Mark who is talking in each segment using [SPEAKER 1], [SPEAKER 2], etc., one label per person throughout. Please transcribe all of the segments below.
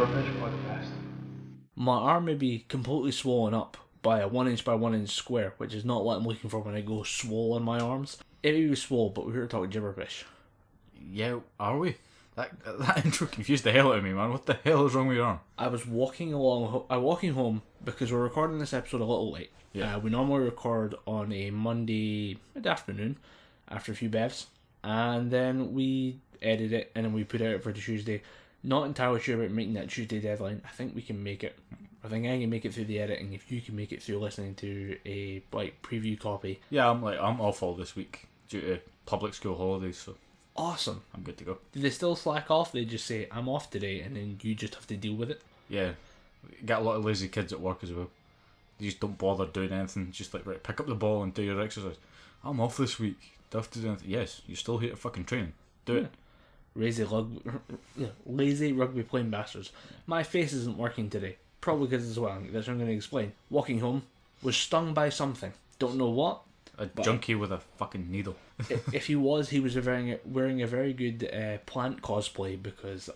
[SPEAKER 1] Gibberpish podcast.
[SPEAKER 2] My arm may be completely swollen up by a 1 inch by 1 inch square, which is not what I'm looking for when I go swole on my arms. It may be swole, but we're here to talk Gibberpish.
[SPEAKER 3] Yeah, are we? That intro confused the hell out of me, man. What the hell is wrong with your arm?
[SPEAKER 2] I was walking home because we're recording this episode a little late.
[SPEAKER 3] Yeah.
[SPEAKER 2] We normally record on a Monday mid-afternoon after a few bevs, and then we edit it and then we put it out for the Tuesday. Not entirely sure about making that Tuesday deadline. I think we can make it. I think I can make it through the editing if you can make it through listening to a preview copy.
[SPEAKER 3] Yeah, I'm off all this week due to public school holidays, so
[SPEAKER 2] Awesome.
[SPEAKER 3] I'm good to go.
[SPEAKER 2] Do they still slack off? They just say, I'm off today, and then you just have to deal with it?
[SPEAKER 3] Yeah, get a lot of lazy kids at work as well. They just don't bother doing anything. Just like, right, pick up the ball and do your exercise. I'm off this week. Do I have to do anything? Yes, you're still here to fucking train. Do it.
[SPEAKER 2] Lazy rugby playing bastards. My face isn't working today. Probably because it's swelling. That's what I'm going to explain. Walking home, was stung by something. Don't know what.
[SPEAKER 3] A junkie with a fucking needle.
[SPEAKER 2] If he was wearing a very good plant cosplay because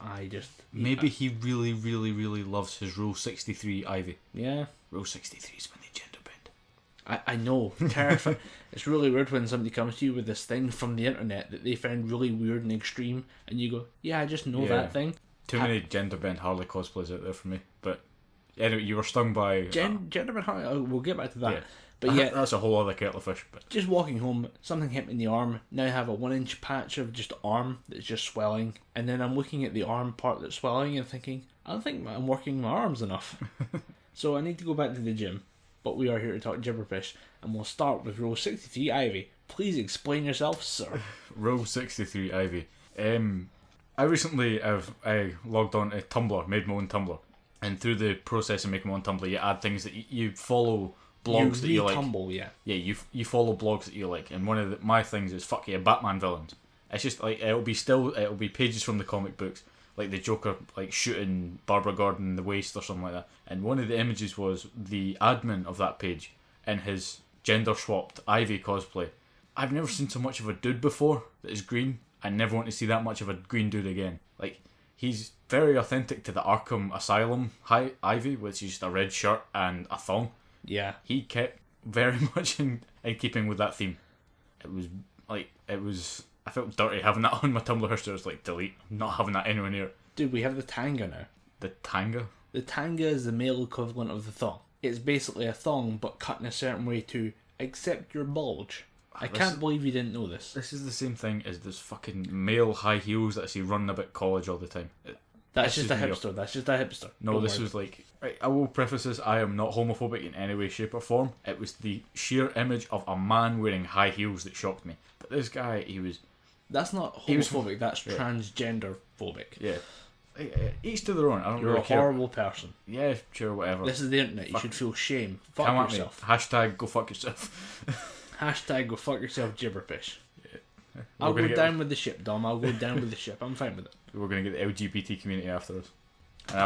[SPEAKER 3] Maybe he really, really, really loves his Rule 63 Ivy.
[SPEAKER 2] Yeah.
[SPEAKER 3] Rule 63 is when they gender bend.
[SPEAKER 2] I know. Terrifying. It's really weird when somebody comes to you with this thing from the internet that they found really weird and extreme, and you go, yeah, I just know that thing.
[SPEAKER 3] Too many gender bend Harley cosplays out there for me. But anyway, you were stung by...
[SPEAKER 2] Gender bend Harley, we'll get back to that.
[SPEAKER 3] Yeah.
[SPEAKER 2] But yeah,
[SPEAKER 3] that's a whole other kettle of fish. But
[SPEAKER 2] just walking home, something hit me in the arm. Now I have a 1 inch patch of just arm that's just swelling, and then I'm looking at the arm part that's swelling and thinking, I don't think I'm working my arms enough. So I need to go back to the gym. But we are here to talk Gibberpish, and we'll start with Rule 63 Ivy. Please explain yourself, sir.
[SPEAKER 3] Rule 63 Ivy. I recently I logged on to Tumblr, made my own Tumblr, and through the process of making my own Tumblr, you add things that you follow. Blogs that you like.
[SPEAKER 2] Yeah.
[SPEAKER 3] Yeah, you follow blogs that you like, and one of my things is fuck yeah, Batman villains. It's just like it'll be pages from the comic books, like the Joker like shooting Barbara Gordon in the waist or something like that. And one of the images was the admin of that page in his gender swapped Ivy cosplay. I've never seen so much of a dude before that is green. I never want to see that much of a green dude again. Like, he's very authentic to the Arkham Asylum Ivy, which is just a red shirt and a thong.
[SPEAKER 2] Yeah.
[SPEAKER 3] He kept very much in keeping with that theme. I felt dirty having that on my Tumblr history. I was like, delete. I'm not having that anywhere near it.
[SPEAKER 2] Dude, we have the tanga now.
[SPEAKER 3] The tanga?
[SPEAKER 2] The tanga is the male equivalent of the thong. It's basically a thong, but cut in a certain way to accept your bulge. I can't believe you didn't know this.
[SPEAKER 3] This is the same thing as this fucking male high heels that I see running about college all the time.
[SPEAKER 2] That's just a hipster.
[SPEAKER 3] No, this was like... Right, I will preface this, I am not homophobic in any way, shape or form. It was the sheer image of a man wearing high heels that shocked me. But this guy, he was...
[SPEAKER 2] That's not homophobic, that's transgender phobic.
[SPEAKER 3] Yeah. Each to their own. I don't
[SPEAKER 2] You're
[SPEAKER 3] really
[SPEAKER 2] a
[SPEAKER 3] care.
[SPEAKER 2] horrible person.
[SPEAKER 3] Yeah, sure, whatever.
[SPEAKER 2] This is the internet, you should feel shame. Fuck
[SPEAKER 3] Come
[SPEAKER 2] yourself.
[SPEAKER 3] At me. Hashtag go fuck yourself.
[SPEAKER 2] Hashtag go fuck yourself, Gibberpish.
[SPEAKER 3] Yeah.
[SPEAKER 2] I'll go down with the ship, Dom. I'll go down with the ship. I'm fine with it.
[SPEAKER 3] We're going to get the LGBT community after us. And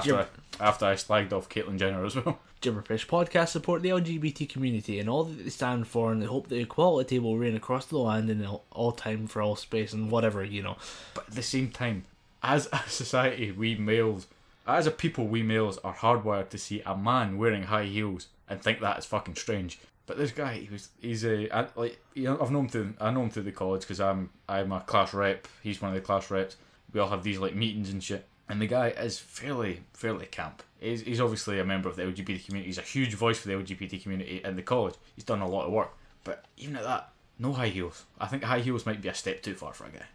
[SPEAKER 3] after I slagged off Caitlyn Jenner as well.
[SPEAKER 2] Gibberpish podcast support the LGBT community and all that they stand for, and they hope that equality will reign across the land in all time for all space and whatever, you know.
[SPEAKER 3] But at the same time, as a society, we males are hardwired to see a man wearing high heels and think that is fucking strange. But this guy, I know him through the college because I'm a class rep. He's one of the class reps. We all have these like meetings and shit. And the guy is fairly camp. He's obviously a member of the LGBT community. He's a huge voice for the LGBT community in the college. He's done a lot of work. But even at that, no high heels. I think high heels might be a step too far for a guy.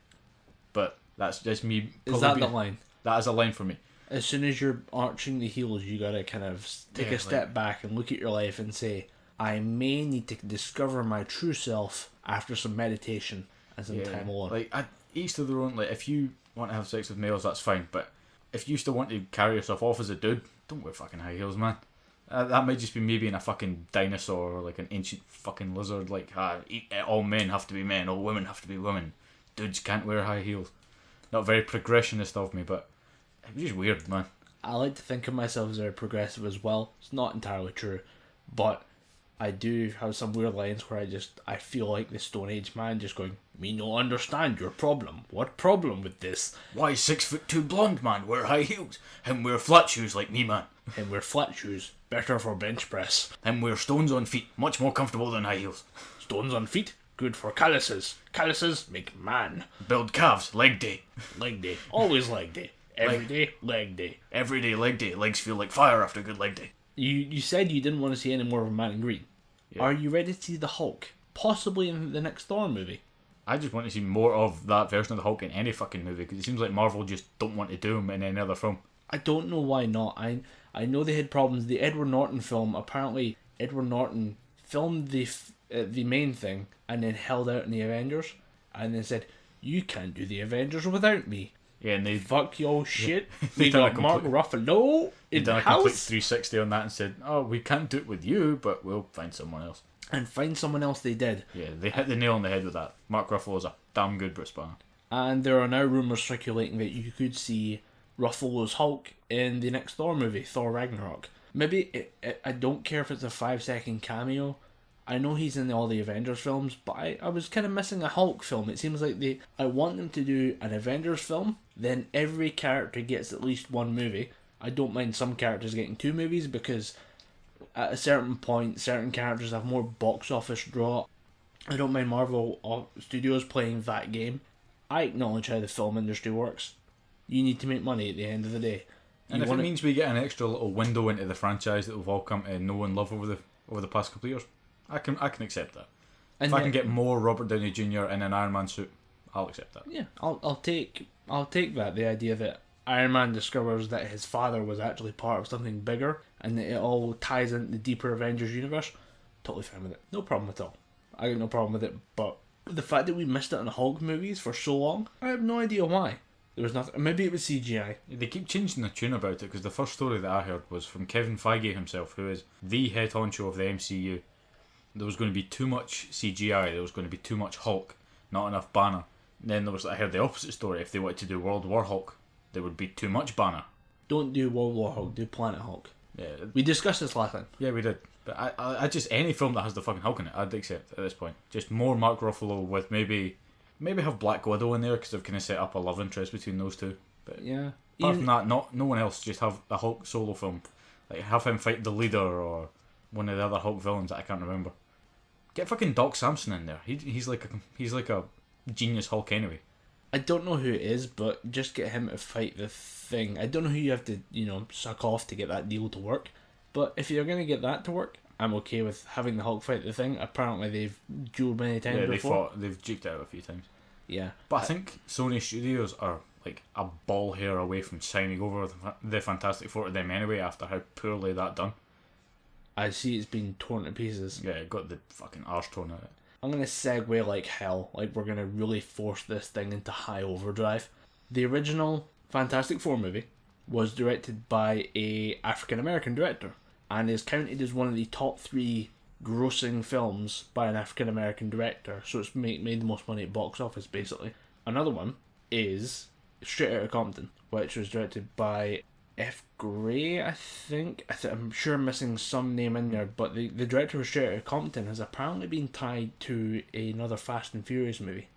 [SPEAKER 3] But that's just me.
[SPEAKER 2] Is that the line?
[SPEAKER 3] That is a line for me.
[SPEAKER 2] As soon as you're arching the heels, you gotta kind of take a step back and look at your life and say, I may need to discover my true self after some meditation and some time alone.
[SPEAKER 3] Like, each to their own. Like, if you want to have sex with males, that's fine. But if you still want to carry yourself off as a dude, don't wear fucking high heels, man. That might just be me being a fucking dinosaur or like an ancient fucking lizard. Like, all men have to be men, all women have to be women. Dudes can't wear high heels. Not very progressionist of me, but it was just weird, man.
[SPEAKER 2] I like to think of myself as very progressive as well. It's not entirely true, but I do have some weird lines where I feel like the Stone Age man just going, "Me no understand your problem. What problem with this?
[SPEAKER 3] Why 6'2" blonde man wear high heels? Him wear flat shoes like me, man.
[SPEAKER 2] And wear flat shoes, better for bench press.
[SPEAKER 3] Him wear stones on feet, much more comfortable than high heels.
[SPEAKER 2] Stones on feet, good for calluses. Calluses make man.
[SPEAKER 3] Build calves, leg day.
[SPEAKER 2] Leg day, always leg day. Every day, leg day.
[SPEAKER 3] Every day, leg day. Legs feel like fire after a good leg day.
[SPEAKER 2] You said you didn't want to see any more of Man in Green. Yeah. Are you ready to see the Hulk? Possibly in the next Thor movie.
[SPEAKER 3] I just want to see more of that version of the Hulk in any fucking movie, because it seems like Marvel just don't want to do him in any other film.
[SPEAKER 2] I don't know why not. I know they had problems. The Edward Norton film, apparently Edward Norton filmed the main thing and then held out in the Avengers and then said, "You can't do the Avengers without me."
[SPEAKER 3] Yeah, and they
[SPEAKER 2] fuck your shit.
[SPEAKER 3] They
[SPEAKER 2] we got Mark Ruffalo in the
[SPEAKER 3] done a
[SPEAKER 2] house.
[SPEAKER 3] complete 360 on that and said, "Oh, we can't do it with you, but we'll find someone else."
[SPEAKER 2] And find someone else. They did.
[SPEAKER 3] Yeah, they hit the nail on the head with that. Mark Ruffalo's a damn good Bruce Banner.
[SPEAKER 2] And there are now rumours circulating that you could see Ruffalo's Hulk in the next Thor movie, Thor Ragnarok. Maybe I don't care if it's a 5-second cameo. I know he's in all the Avengers films, but I was kind of missing a Hulk film. It seems like I want them to do an Avengers film, then every character gets at least one movie. I don't mind some characters getting 2 movies, because at a certain point, certain characters have more box office draw. I don't mind Marvel Studios playing that game. I acknowledge how the film industry works. You need to make money at the end of the day.
[SPEAKER 3] And if it means we get an extra little window into the franchise that we've all come to know and love over the past couple of years, I can accept that. And if I can get more Robert Downey Jr. in an Iron Man suit, I'll accept that.
[SPEAKER 2] Yeah, I'll take that. The idea that Iron Man discovers that his father was actually part of something bigger and that it all ties into the deeper Avengers universe, totally fine with it. No problem at all. I got no problem with it. But the fact that we missed it in Hulk movies for so long, I have no idea why. There was nothing. Maybe it was CGI.
[SPEAKER 3] They keep changing the tune about it, because the first story that I heard was from Kevin Feige himself, who is the head honcho of the MCU. There was going to be too much CGI, there was going to be too much Hulk, not enough Banner. And then I heard the opposite story. If they wanted to do World War Hulk, there would be too much Banner.
[SPEAKER 2] Don't do World War Hulk, do Planet Hulk.
[SPEAKER 3] Yeah,
[SPEAKER 2] we discussed this last time.
[SPEAKER 3] Yeah, we did. But I just, any film that has the fucking Hulk in it, I'd accept at this point. Just more Mark Ruffalo with maybe have Black Widow in there, because they've kind of set up a love interest between those two. But
[SPEAKER 2] yeah,
[SPEAKER 3] apart from that, no one else. Just have a Hulk solo film, like have him fight the leader or one of the other Hulk villains that I can't remember. Get fucking Doc Samson in there. He's like a genius Hulk anyway.
[SPEAKER 2] I don't know who it is, but just get him to fight the Thing. I don't know who you have to suck off to get that deal to work. But if you're gonna get that to work, I'm okay with having the Hulk fight the Thing. Apparently they've dueled many times before.
[SPEAKER 3] They've juked out a few times.
[SPEAKER 2] Yeah.
[SPEAKER 3] But I think Sony Studios are like a ball hair away from signing over the Fantastic Four to them anyway, after how poorly that done.
[SPEAKER 2] I see it's been torn to pieces.
[SPEAKER 3] Yeah, it got the fucking arse torn out of it.
[SPEAKER 2] I'm going to segue like hell. Like, we're going to really force this thing into high overdrive. The original Fantastic Four movie was directed by a African-American director and is counted as one of the top 3 grossing films by an African-American director. So it's made the most money at box office, basically. Another one is Straight Outta Compton, which was directed by F. Gray, I think. I'm sure I'm missing some name in there, but the director of Straight Outta Compton has apparently been tied to another Fast and Furious movie.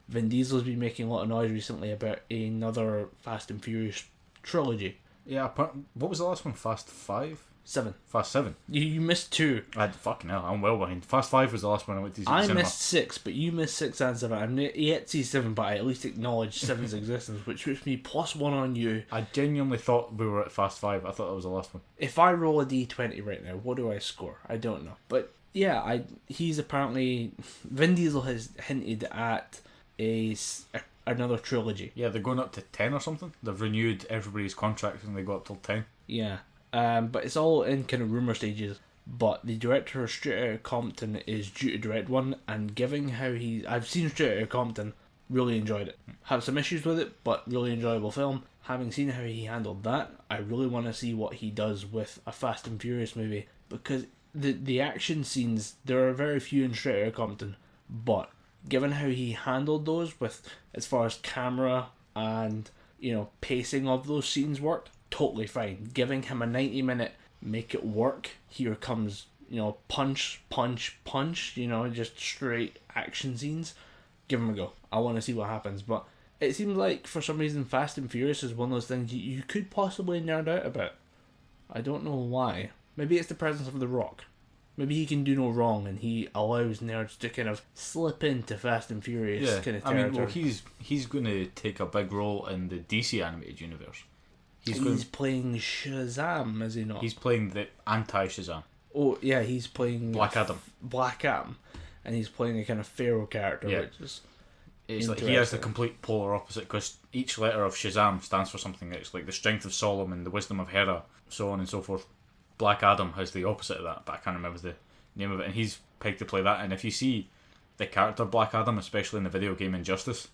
[SPEAKER 2] Vin Diesel's been making a lot of noise recently about another Fast and Furious trilogy.
[SPEAKER 3] Yeah, what was the last one? Fast 5?
[SPEAKER 2] 7.
[SPEAKER 3] Fast 7.
[SPEAKER 2] You missed 2.
[SPEAKER 3] Fucking hell, I'm well behind. Fast 5 was the last one I went to see.
[SPEAKER 2] I missed 6, but you missed 6 and 7. I'm yet to see 7, but I at least acknowledge 7's existence, which puts me +1 on you.
[SPEAKER 3] I genuinely thought we were at Fast 5. I thought that was the last one.
[SPEAKER 2] If I roll a d20 right now, what do I score? I don't know. But yeah, he's apparently... Vin Diesel has hinted at another trilogy.
[SPEAKER 3] Yeah, they're going up to 10 or something. They've renewed everybody's contracts and they go up till 10.
[SPEAKER 2] Yeah. But it's all in kind of rumour stages. But the director of Straight Outta Compton is due to direct one, and given how I've seen Straight Outta Compton, really enjoyed it. Have some issues with it, but really enjoyable film. Having seen how he handled that, I really want to see what he does with a Fast and Furious movie, because the action scenes, there are very few in Straight Outta Compton, but given how he handled those with as far as camera and pacing of those scenes worked, totally fine. Giving him a 90-minute make it work, here comes punch, punch, punch, just straight action scenes, give them a go. I want to see what happens. But it seems like for some reason Fast and Furious is one of those things you could possibly nerd out about. I don't know why. Maybe it's the presence of The Rock. Maybe he can do no wrong and he allows nerds to kind of slip into Fast and Furious kind of territory.
[SPEAKER 3] I mean, well, he's going to take a big role in the DC animated universe.
[SPEAKER 2] He's playing Shazam, is he not?
[SPEAKER 3] He's playing the anti-Shazam.
[SPEAKER 2] Oh, yeah, he's playing
[SPEAKER 3] Black Adam.
[SPEAKER 2] And he's playing a kind of Pharaoh character, which is...
[SPEAKER 3] It's like he has the complete polar opposite, because each letter of Shazam stands for something. It's like the strength of Solomon, the wisdom of Hera, so on and so forth. Black Adam has the opposite of that, but I can't remember the name of it, and he's pegged to play that. And if you see the character Black Adam, especially in the video game Injustice,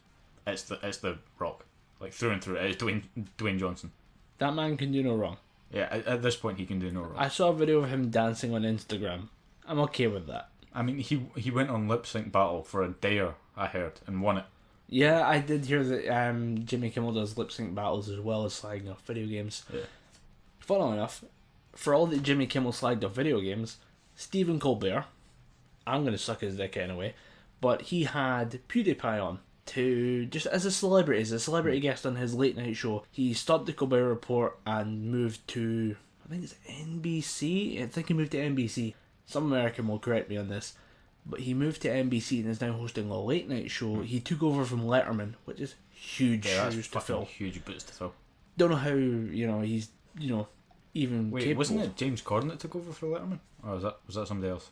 [SPEAKER 3] it's the Rock, like through and through. It's Dwayne Johnson.
[SPEAKER 2] That man can do no wrong.
[SPEAKER 3] Yeah, at this point he can do no wrong.
[SPEAKER 2] I saw a video of him dancing on Instagram. I'm okay with that.
[SPEAKER 3] I mean, he went on lip sync battle for a dare, I heard, and won it.
[SPEAKER 2] Yeah, I did hear that Jimmy Kimmel does lip sync battles as well as slagging off video games.
[SPEAKER 3] Yeah.
[SPEAKER 2] Funnily enough, for all that Jimmy Kimmel slagged off video games, Stephen Colbert, I'm going to suck his dick anyway, but he had PewDiePie on to, just as a celebrity guest on his late night show. He stopped the Colbert Report and moved to, I think it's NBC? I think he moved to NBC. Some American will correct me on this. But he moved to NBC and is now hosting a late night show. He took over from Letterman, which is huge shoes to fill.
[SPEAKER 3] Huge boots to fill.
[SPEAKER 2] Don't know how, he's, even
[SPEAKER 3] Wait,
[SPEAKER 2] capable.
[SPEAKER 3] wasn't it James Corden that took over for Letterman? Or was that somebody else?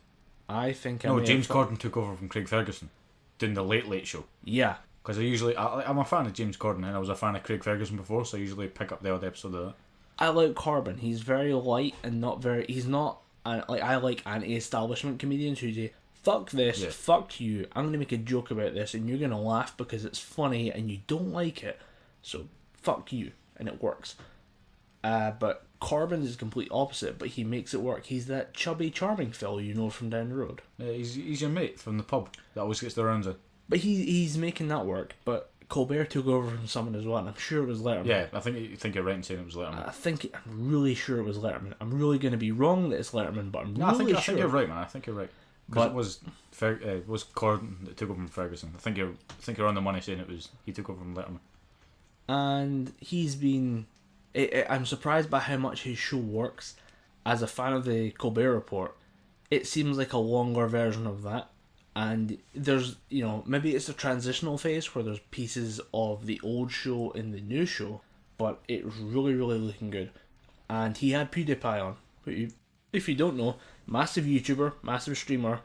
[SPEAKER 2] I think
[SPEAKER 3] No, James Corden took over from Craig Ferguson, doing the Late Late Show.
[SPEAKER 2] Yeah.
[SPEAKER 3] Because I'm a fan of James Corden, and I was a fan of Craig Ferguson before, so I usually pick up the odd episode of that.
[SPEAKER 2] I like Corbin. He's very light and not very... He's not... I like anti-establishment comedians who say, fuck this, fuck you, I'm going to make a joke about this and you're going to laugh because it's funny and you don't like it, so fuck you, and it works. But Corbin is the complete opposite, but he makes it work. He's that chubby, charming fellow from down the road.
[SPEAKER 3] He's your mate from the pub that always gets the rounds in.
[SPEAKER 2] But he's making that work, but Colbert took over from someone as well, and I'm sure it was Letterman.
[SPEAKER 3] Yeah, I think you're right in saying it was Letterman.
[SPEAKER 2] I'm really sure it was Letterman. I'm really going to be wrong that it's Letterman, but I'm really sure.
[SPEAKER 3] I think you're right, man. I think you're right. Because it was Corden that took over from Ferguson. I think you're on the money saying he took over from Letterman.
[SPEAKER 2] And he's been... I'm surprised by how much his show works. As a fan of the Colbert Report, it seems like a longer version of that. And there's, maybe it's a transitional phase where there's pieces of the old show in the new show, but it's really, really looking good. And he had PewDiePie on, who, if you don't know, massive YouTuber, massive streamer,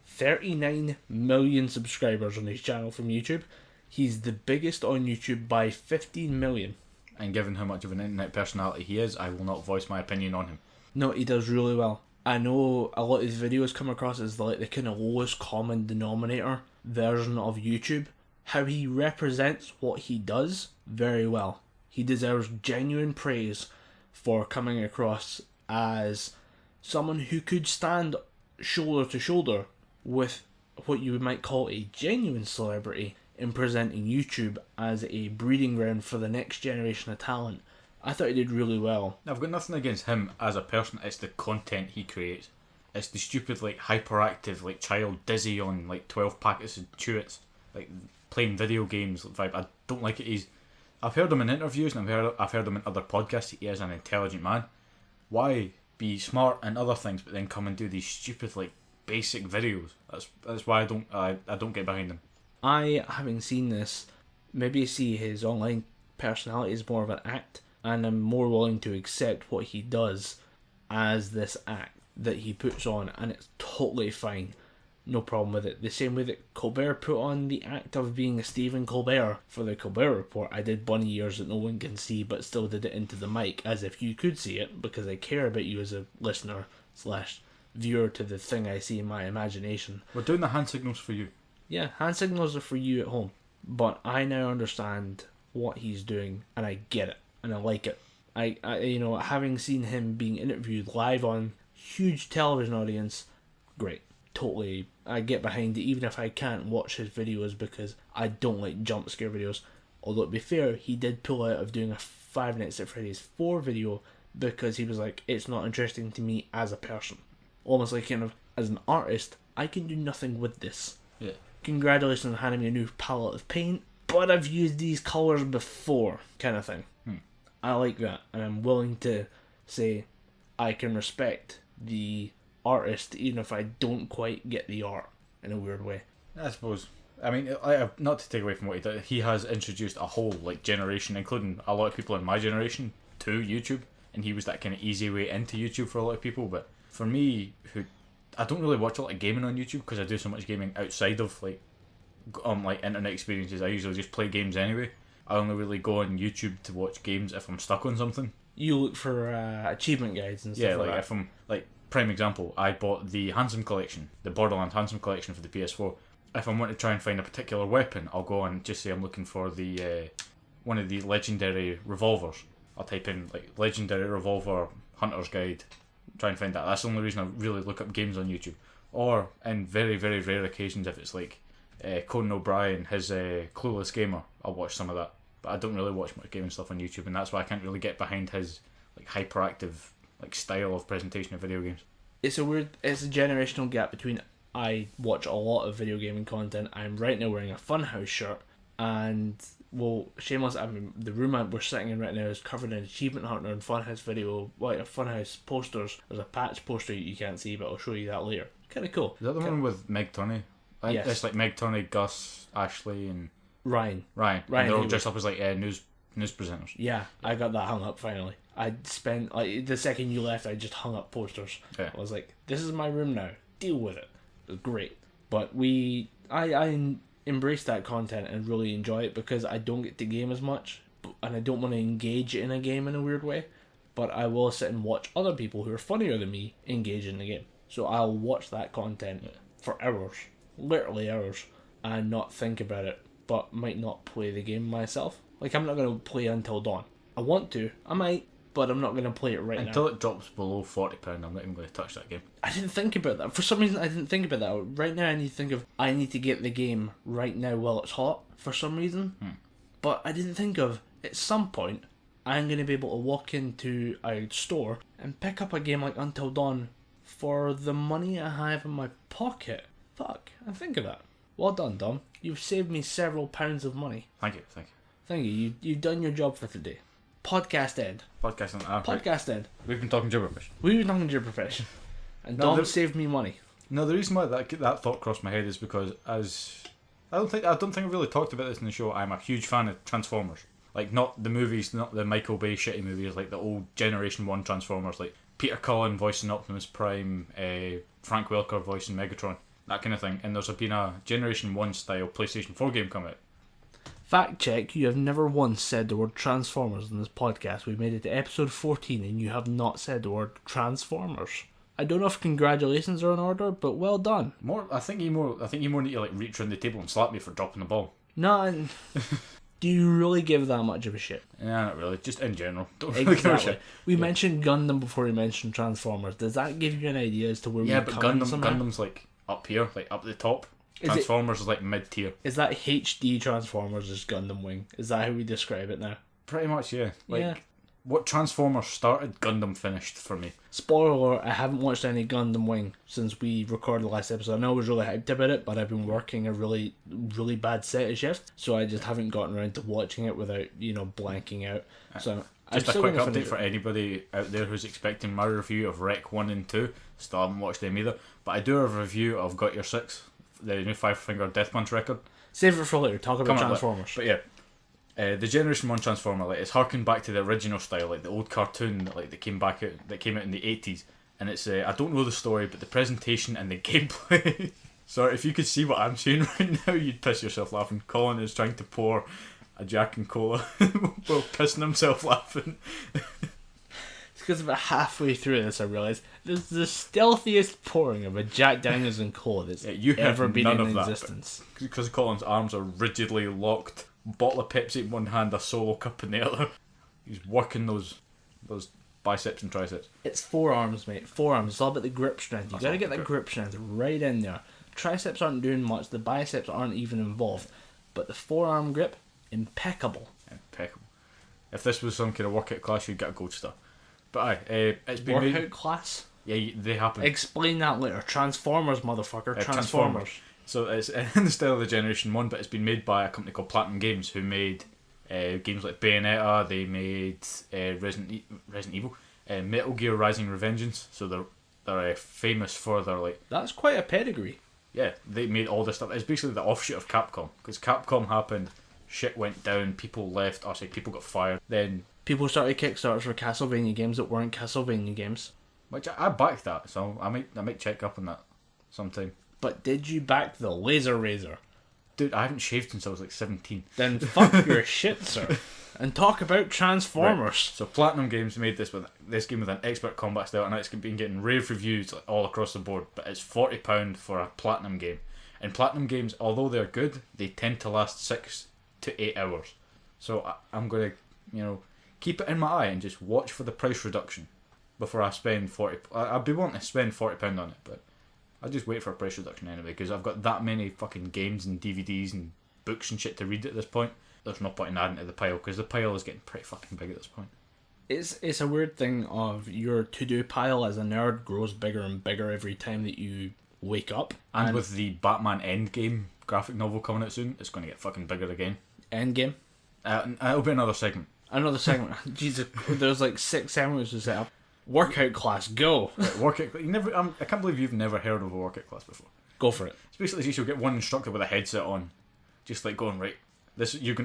[SPEAKER 2] 39 million subscribers on his channel from YouTube. He's the biggest on YouTube by 15 million.
[SPEAKER 3] And given how much of an internet personality he is, I will not voice my opinion on him.
[SPEAKER 2] No, he does really well. I know a lot of his videos come across as the kind of lowest common denominator version of YouTube. How he represents what he does very well. He deserves genuine praise for coming across as someone who could stand shoulder to shoulder with what you might call a genuine celebrity in presenting YouTube as a breeding ground for the next generation of talent. I thought he did really well.
[SPEAKER 3] I've got nothing against him as a person, it's the content he creates. It's the stupid, hyperactive, child dizzy on, 12 packets of chewits, playing video games vibe. I don't like it. I've heard him in interviews and I've heard him in other podcasts. He is an intelligent man. Why be smart and other things, but then come and do these stupid, basic videos? That's why I don't get behind him.
[SPEAKER 2] I, having seen this, maybe see his online personality as more of an act, and I'm more willing to accept what he does as this act that he puts on, and it's totally fine. No problem with it. The same way that Colbert put on the act of being a Stephen Colbert for the Colbert Report. I did bunny ears that no one can see, but still did it into the mic as if you could see it, because I care about you as a listener / viewer to the thing I see in my imagination.
[SPEAKER 3] We're doing the hand signals for you.
[SPEAKER 2] Yeah, hand signals are for you at home. But I now understand what he's doing, and I get it, and I like it. I having seen him being interviewed live on huge television audience, great. Totally, I get behind it, even if I can't watch his videos because I don't like jump scare videos. Although, to be fair, he did pull out of doing a Five Nights at Freddy's 4 video because he was like, it's not interesting to me as a person. almost like kind of, as an artist, I can do nothing with this.
[SPEAKER 3] Yeah.
[SPEAKER 2] Congratulations on handing me a new palette of paint, but I've used these colours before, kind of thing. I like that, and I'm willing to say I can respect the artist even if I don't quite get the art in a weird way.
[SPEAKER 3] I suppose. I mean, not to take away from what he did, he has introduced a whole like generation, including a lot of people in my generation, to YouTube, and he was that kind of easy way into YouTube for a lot of people. But for me, who I don't really watch a lot of gaming on YouTube because I do so much gaming outside of like internet experiences. I usually just play games anyway. I only really go on YouTube to watch games if I'm stuck on something.
[SPEAKER 2] You look for achievement guides and stuff like that.
[SPEAKER 3] If I'm like, prime example, I bought the Handsome Collection, the Borderlands Handsome Collection for the PS4. If I want to try and find a particular weapon, I'll go on and just say I'm looking for the one of the legendary revolvers. I'll type in like legendary revolver hunter's guide, try and find that. That's the only reason I really look up games on YouTube. Or in very, very rare occasions, if it's like Conan O'Brien, his Clueless Gamer, I'll watch some of that. But I don't really watch much gaming stuff on YouTube, and that's why I can't really get behind his like hyperactive like style of presentation of video games.
[SPEAKER 2] It's a generational gap between I watch a lot of video gaming content. I'm right now wearing a Funhouse shirt, and well, shameless. I mean, the room we're sitting in right now is covered in Achievement Hunter and Funhouse video, like Funhouse posters. There's a patch poster you can't see, but I'll show you that later. Kind of cool.
[SPEAKER 3] Is that the one with Meg Tunney?
[SPEAKER 2] Yes.
[SPEAKER 3] It's like Meg Tunney, Gus, Ashley, and
[SPEAKER 2] Ryan.
[SPEAKER 3] And they're all dressed up as like news presenters.
[SPEAKER 2] Yeah, I got that hung up finally. I spent like the second you left, I just hung up posters.
[SPEAKER 3] Yeah.
[SPEAKER 2] I was like, "This is my room now. Deal with it." It was great, but I embrace that content and really enjoy it because I don't get to game as much, and I don't want to engage in a game in a weird way. But I will sit and watch other people who are funnier than me engage in the game. So I'll watch that content for hours, literally hours, and not think about it, but might not play the game myself. Like, I'm not going to play Until Dawn. I want to, I might, but I'm not going to play it right now.
[SPEAKER 3] Until it drops below £40, I'm not even going to touch that game.
[SPEAKER 2] I didn't think about that. For some reason, I didn't think about that. Right now, I need to get the game right now while it's hot, for some reason. But I didn't think of, at some point, I'm going to be able to walk into a store and pick up a game like Until Dawn for the money I have in my pocket. Fuck, I think of that. Well done, Dom. You've saved me several pounds of money.
[SPEAKER 3] Thank you.
[SPEAKER 2] Thank you. You've done your job for today. Podcast end.
[SPEAKER 3] Podcast end. We've been talking Gibberpish.
[SPEAKER 2] We've been talking Gibberpish. And Dom saved me money.
[SPEAKER 3] No, the reason why that thought crossed my head is because I don't think I've really talked about this in the show. I'm a huge fan of Transformers. Like, not the movies, not the Michael Bay shitty movies, like the old Generation 1 Transformers, like Peter Cullen voicing Optimus Prime, Frank Welker voicing Megatron, that kind of thing. And there's been a Generation 1 style PlayStation 4 game come out.
[SPEAKER 2] Fact check, you have never once said the word Transformers in this podcast. We've made it to episode 14 and you have not said the word Transformers. I don't know if congratulations are in order, but well done.
[SPEAKER 3] I think you more need to like reach around the table and slap me for dropping the ball.
[SPEAKER 2] No, do you really give that much of a shit?
[SPEAKER 3] Yeah, not really. Just in general. Don't really give a shit.
[SPEAKER 2] We mentioned Gundam before we mentioned Transformers. Does that give you an idea as to where we're coming from?
[SPEAKER 3] Gundam's like up here, like up the top. Transformers is like mid tier.
[SPEAKER 2] Is that HD Transformers is Gundam Wing? Is that how we describe it now?
[SPEAKER 3] Pretty much, yeah. What Transformers started, Gundam finished for me.
[SPEAKER 2] Spoiler alert, I haven't watched any Gundam Wing since we recorded the last episode. I know I was really hyped about it, but I've been working a really, really bad set of shifts, so I just haven't gotten around to watching it without, blanking out. So
[SPEAKER 3] just a quick update for anybody out there who's expecting my review of Rec 1 and 2. Still haven't watched them either, but I do have a review of Got Your 6, the new 5-finger Death Punch record.
[SPEAKER 2] Save it for later, talk about Transformers.
[SPEAKER 3] But yeah. The Generation 1 Transformer, like, it's harking back to the original style, like the old cartoon that came out in the 80s. And it's I don't know the story, but the presentation and the gameplay. Sorry, if you could see what I'm seeing right now, you'd piss yourself laughing. Colin is trying to pour a Jack and Cola while pissing himself laughing.
[SPEAKER 2] It's because about halfway through this I realised this is the stealthiest pouring of a Jack Daniels and Cola that's ever been in existence.
[SPEAKER 3] Because Colin's arms are rigidly locked. Bottle of Pepsi in one hand, a Solo cup in the other. He's working those biceps and triceps.
[SPEAKER 2] It's forearms, mate. Forearms. It's all about the grip strength. You gotta get that grip strength right in there. Triceps aren't doing much. The biceps aren't even involved. But the forearm grip, impeccable.
[SPEAKER 3] If this was some kind of workout class, you'd get a gold star. But it's been
[SPEAKER 2] workout class?
[SPEAKER 3] Yeah, they happen.
[SPEAKER 2] Explain that later. Transformers, motherfucker. Transformers.
[SPEAKER 3] So it's in the style of the Generation 1, but it's been made by a company called Platinum Games, who made games like Bayonetta. They made Resident Evil, Metal Gear Rising Revengeance. So they're famous for their like.
[SPEAKER 2] That's quite a pedigree.
[SPEAKER 3] Yeah, they made all this stuff. It's basically the offshoot of Capcom, because Capcom happened, shit went down, people left. People got fired. Then
[SPEAKER 2] people started Kickstarters for Castlevania games that weren't Castlevania games.
[SPEAKER 3] Which I backed that, so I might check up on that sometime.
[SPEAKER 2] But did you back the Laser Razor?
[SPEAKER 3] Dude, I haven't shaved since I was like 17.
[SPEAKER 2] Then fuck your shit, sir. And talk about Transformers.
[SPEAKER 3] Right. So Platinum Games made this game with an expert combat style, and it's been getting rave reviews like, all across the board. But it's £40 for a Platinum game. And Platinum games, although they're good, they tend to last 6 to 8 hours. So I'm gonna, keep it in my eye and just watch for the price reduction before I spend 40. I'd be wanting to spend £40 on it, but I'll just wait for a price reduction anyway, because I've got that many fucking games and DVDs and books and shit to read at this point. There's no point in adding to the pile, because the pile is getting pretty fucking big at this point.
[SPEAKER 2] It's a weird thing of your to-do pile as a nerd grows bigger and bigger every time that you wake up.
[SPEAKER 3] And with the Batman Endgame graphic novel coming out soon, it's going to get fucking bigger again.
[SPEAKER 2] Endgame?
[SPEAKER 3] It'll be another segment.
[SPEAKER 2] Another segment. Jesus, there's like 6 segments to set up. Workout class, go!
[SPEAKER 3] Right, I can't believe you've never heard of a workout class before.
[SPEAKER 2] Go for it.
[SPEAKER 3] It's basically just you'll get one instructor with a headset on, just like going, right,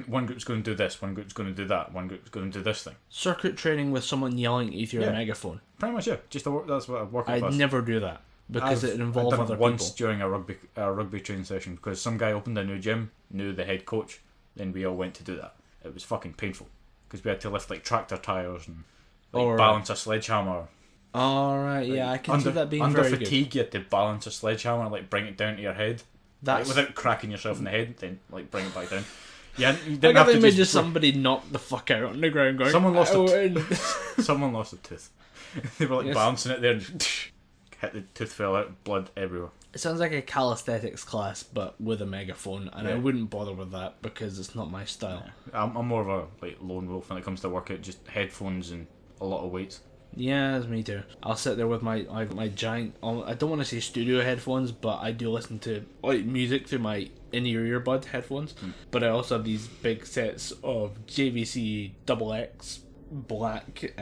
[SPEAKER 3] one group's going to do this, one group's going to do that, one group's going to do this thing.
[SPEAKER 2] Circuit training with someone yelling at you through a megaphone.
[SPEAKER 3] Pretty much, yeah. That's what a workout class.
[SPEAKER 2] I'd never do that, because it involved other people.
[SPEAKER 3] Once during a rugby training session, because some guy opened a new gym, knew the head coach, then we all went to do that. It was fucking painful, because we had to lift like tractor tires and balance a sledgehammer.
[SPEAKER 2] Alright, yeah, I can see that being
[SPEAKER 3] under
[SPEAKER 2] very
[SPEAKER 3] fatigue,
[SPEAKER 2] good.
[SPEAKER 3] you had to balance a sledgehammer, like bring it down to your head, without cracking yourself in the head. Then like bring it back down. Yeah, you didn't have to
[SPEAKER 2] imagine somebody knocked the fuck out on the ground. Going,
[SPEAKER 3] someone lost someone lost a tooth. They were like bouncing it there, and hit the tooth, fell out, blood everywhere.
[SPEAKER 2] It sounds like a calisthenics class, but with a megaphone, and I wouldn't bother with that because it's not my style.
[SPEAKER 3] Yeah. I'm more of a lone wolf when it comes to workout, just headphones and a lot of weights.
[SPEAKER 2] Yeah, it's me too. I'll sit there with my giant, I don't want to say studio headphones, but I do listen to music through my in-ear earbud headphones. But I also have these big sets of JVC XX black,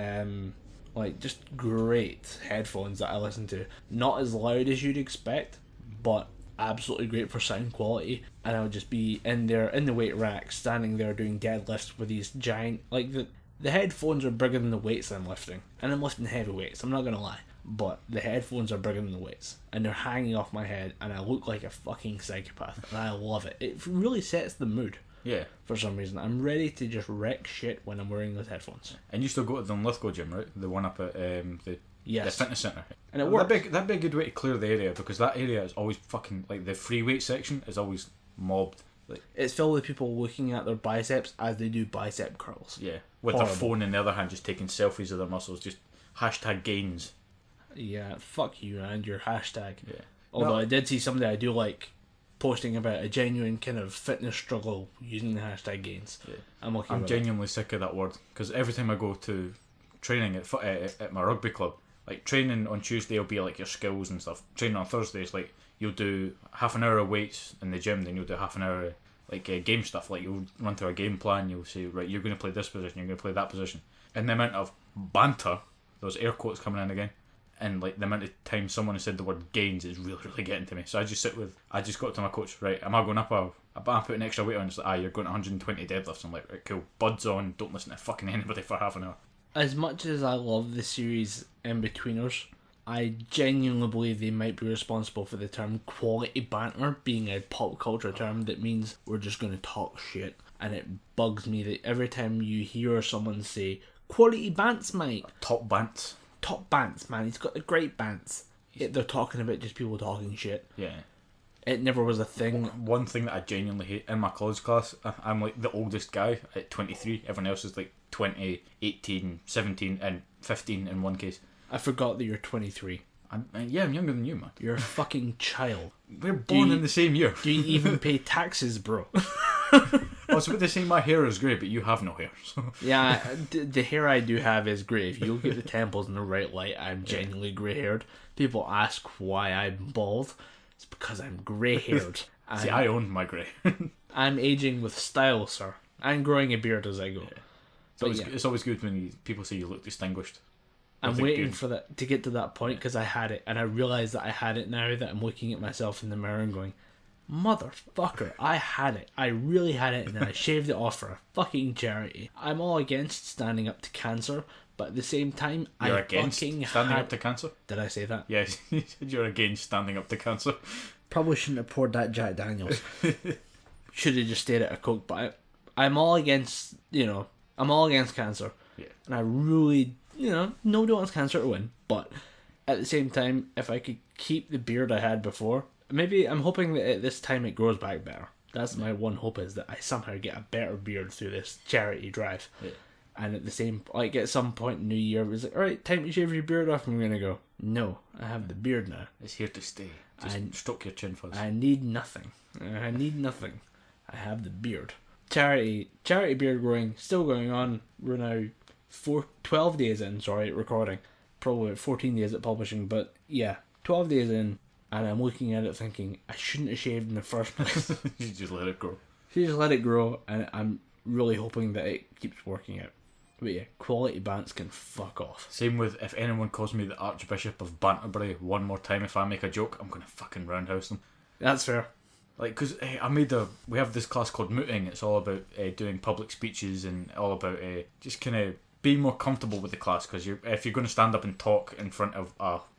[SPEAKER 2] just great headphones that I listen to. Not as loud as you'd expect, but absolutely great for sound quality. And I would just be in there in the weight rack, standing there doing deadlifts with these giant, the headphones are bigger than the weights I'm lifting. And I'm lifting heavy weights, I'm not going to lie. But the headphones are bigger than the weights. And they're hanging off my head, and I look like a fucking psychopath. And I love it. It really sets the mood.
[SPEAKER 3] Yeah.
[SPEAKER 2] For some reason. I'm ready to just wreck shit when I'm wearing those headphones.
[SPEAKER 3] And you still go to the Linlithgow gym, right? The one up at the fitness centre. And it works. That'd be a good way to clear the area, because that area is always fucking, the free weight section is always mobbed.
[SPEAKER 2] It's filled with people looking at their biceps as they do bicep curls.
[SPEAKER 3] Yeah. With their phone in the other hand, just taking selfies of their muscles, just hashtag gains.
[SPEAKER 2] Yeah, fuck you and your hashtag.
[SPEAKER 3] Yeah.
[SPEAKER 2] Although I did see somebody I do like posting about a genuine kind of fitness struggle using the hashtag gains.
[SPEAKER 3] Yeah.
[SPEAKER 2] I'm
[SPEAKER 3] genuinely sick of that word, because every time I go to training at my rugby club, training on Tuesday will be your skills and stuff. Training on Thursdays, you'll do half an hour of weights in the gym, then you'll do half an hour game stuff. You'll run through a game plan, you'll say, right, you're going to play this position, you're going to play that position. And the amount of banter, those air quotes coming in again, and the amount of time someone has said the word gains is really, really getting to me. So I just got to my coach, right, am I going up I'm putting extra weight on? It's you're going to 120 deadlifts. I'm like, right, cool, buds on, don't listen to fucking anybody for half an hour.
[SPEAKER 2] As much as I love the series In-Betweeners, I genuinely believe they might be responsible for the term quality banter being a pop culture term that means we're just going to talk shit. And it bugs me that every time you hear someone say, quality bants, mate.
[SPEAKER 3] Top bants.
[SPEAKER 2] Top bants, man. He's got the great bants. They're talking about just people talking shit.
[SPEAKER 3] Yeah.
[SPEAKER 2] It never was a thing.
[SPEAKER 3] One thing that I genuinely hate in my college class, I'm the oldest guy at 23. Everyone else is 20, 18, 17, and 15 in one case.
[SPEAKER 2] I forgot that you're 23.
[SPEAKER 3] I'm younger than you, man.
[SPEAKER 2] You're a fucking child.
[SPEAKER 3] We're born in the same year.
[SPEAKER 2] Do you even pay taxes, bro?
[SPEAKER 3] Also, what they say, my hair is grey, but you have no hair. So.
[SPEAKER 2] Yeah, the hair I do have is grey. If you look at the temples in the right light, I'm genuinely grey-haired. People ask why I'm bald. It's because I'm grey-haired.
[SPEAKER 3] See, I own my grey.
[SPEAKER 2] I'm aging with style, sir. I'm growing a beard as I go.
[SPEAKER 3] Yeah. It's always good when people say you look distinguished.
[SPEAKER 2] I'm waiting for that to get to that point because I had it, and I realize that I had it now that I'm looking at myself in the mirror and going, motherfucker, I had it. I really had it, and then I shaved it off for a fucking charity. I'm all against standing up to cancer, but at the same time,
[SPEAKER 3] you're
[SPEAKER 2] I
[SPEAKER 3] against
[SPEAKER 2] fucking
[SPEAKER 3] standing up to cancer?
[SPEAKER 2] Did I say that?
[SPEAKER 3] Yes, you said you're against standing up to cancer.
[SPEAKER 2] Probably shouldn't have poured that Jack Daniels. Should have just stayed at a Coke, but I'm all against, I'm all against cancer.
[SPEAKER 3] Yeah.
[SPEAKER 2] And I really, nobody wants cancer to win, but at the same time, if I could keep the beard I had before, maybe I'm hoping that at this time it grows back better. That's my one hope, is that I somehow get a better beard through this charity drive.
[SPEAKER 3] Yeah.
[SPEAKER 2] And at the same, at some point in New Year, it was like, alright, time to shave your beard off. I'm going to go, no, I have the beard now.
[SPEAKER 3] It's here to stay. Just stroke your chin fuzz.
[SPEAKER 2] I need nothing. I need nothing. I have the beard. Charity beard growing, still going on. We're now 12 days in, recording. Probably 14 days at publishing, but yeah, 12 days in, and I'm looking at it thinking, I shouldn't have shaved in the first place.
[SPEAKER 3] You just let it grow.
[SPEAKER 2] You just let it grow, and I'm really hoping that it keeps working out. But yeah, quality bants can fuck off.
[SPEAKER 3] Same with, if anyone calls me the Archbishop of Banterbury one more time if I make a joke, I'm going to fucking roundhouse them.
[SPEAKER 2] That's fair.
[SPEAKER 3] Like, because we have this class called mooting. It's all about doing public speeches and all about just kind of being more comfortable with the class. Because if you're going to stand up and talk in front of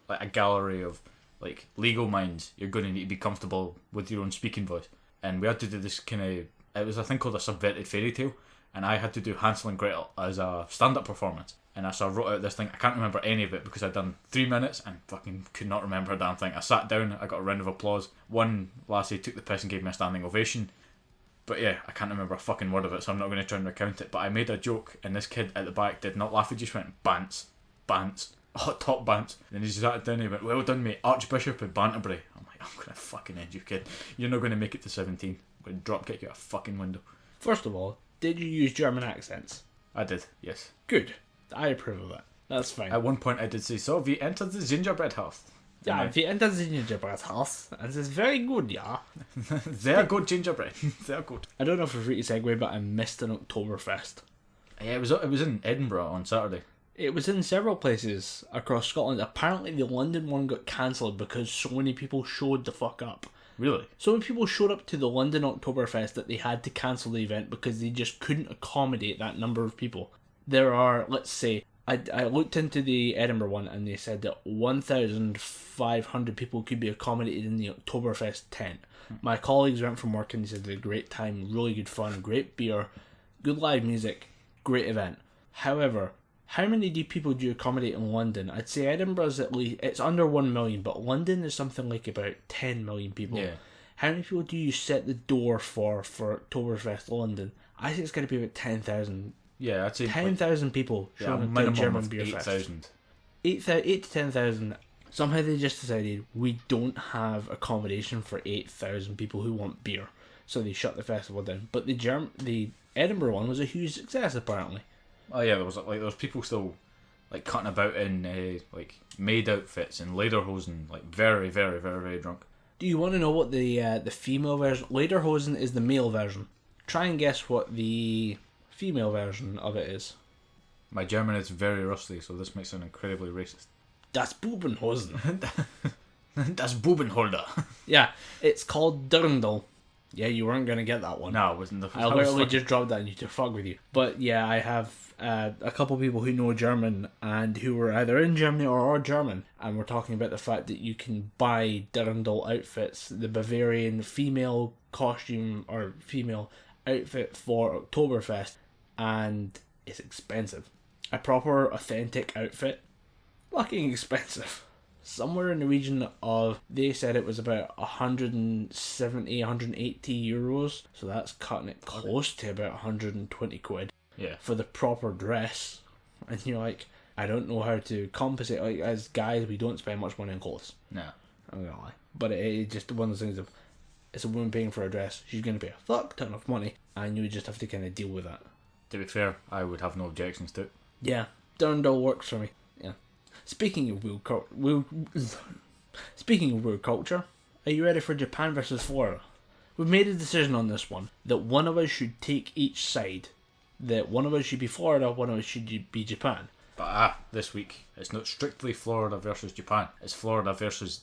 [SPEAKER 3] a gallery of like legal minds, you're going to need to be comfortable with your own speaking voice. And we had to do this it was a thing called a subverted fairy tale. And I had to do Hansel and Gretel as a stand-up performance. And so I wrote out this thing. I can't remember any of it because I'd done 3 minutes and fucking could not remember a damn thing. I sat down, I got a round of applause. One lassie took the piss and gave me a standing ovation. But yeah, I can't remember a fucking word of it, so I'm not going to try and recount it. But I made a joke, and this kid at the back did not laugh. He just went, bants, oh, top bants. And then he sat down and he went, well done, mate, Archbishop of Banterbury. I'm like, I'm going to fucking end you, kid. You're not going to make it to 17. I'm going to drop kick you out a fucking window.
[SPEAKER 2] First of all, did you use German accents?
[SPEAKER 3] I did, yes.
[SPEAKER 2] Good. I approve of that. That's fine.
[SPEAKER 3] At one point I did say, so we entered the gingerbread house.
[SPEAKER 2] Yeah, we entered the gingerbread house, and it's very good, yeah.
[SPEAKER 3] They're good gingerbread. They're good.
[SPEAKER 2] I don't know if it's really segue, but I missed an Oktoberfest.
[SPEAKER 3] Yeah, it was in Edinburgh on Saturday.
[SPEAKER 2] It was in several places across Scotland. Apparently the London one got cancelled because so many people showed the fuck up.
[SPEAKER 3] Really?
[SPEAKER 2] So many people showed up to the London Oktoberfest that they had to cancel the event because they just couldn't accommodate that number of people. There are, let's say, I looked into the Edinburgh one and they said that 1,500 people could be accommodated in the Oktoberfest tent. My colleagues went from work and they said they had a great time, really good fun, great beer, good live music, great event. However, how many people do you accommodate in London? I'd say Edinburgh's at least, it's under 1 million, but London is something like about 10 million people.
[SPEAKER 3] Yeah.
[SPEAKER 2] How many people do you set the door for Oktoberfest London? I think it's going to be about 10,000.
[SPEAKER 3] Yeah, I'd say
[SPEAKER 2] 10,000 people showing up to a German beer fest. 8,000. 8 to 10,000. Somehow they just decided we don't have accommodation for 8,000 people who want beer, so they shut the festival down. But the Edinburgh one was a huge success apparently.
[SPEAKER 3] Oh yeah, there was people still like cutting about in like maid outfits and lederhosen, like very, very, very, very drunk.
[SPEAKER 2] Do you want to know what the female version? Lederhosen is the male version. Try and guess what the female version of it is.
[SPEAKER 3] My German is very rusty, so this makes sound incredibly racist.
[SPEAKER 2] Das Bubenhosen.
[SPEAKER 3] Das Bubenholder.
[SPEAKER 2] Yeah, it's called Dirndl. Yeah, you weren't going to get that one.
[SPEAKER 3] No, it wasn't.
[SPEAKER 2] I literally just dropped that on you to fuck with you. But yeah, I have a couple people who know German and who were either in Germany or are German, and we're talking about the fact that you can buy Dirndl outfits, the Bavarian female costume or female outfit for Oktoberfest, and it's expensive. A proper authentic outfit, fucking expensive. Somewhere in the region of, they said it was about 170, 180 euros. So that's cutting it close to about 120 quid.
[SPEAKER 3] Yeah.
[SPEAKER 2] For the proper dress. And you're like, I don't know how to compensate. Like, as guys, we don't spend much money on clothes.
[SPEAKER 3] No.
[SPEAKER 2] I'm not gonna lie. But it's just one of those things of, it's a woman paying for a dress. She's going to pay a fuck ton of money, and you would just have to kind of deal with that.
[SPEAKER 3] To be fair, I would have no objections to it.
[SPEAKER 2] Yeah, Durndal works for me. Yeah. Speaking of weird culture, are you ready for Japan versus Florida? We've made a decision on this one that one of us should take each side. That one of us should be Florida, one of us should be Japan.
[SPEAKER 3] But this week, it's not strictly Florida versus Japan. It's Florida versus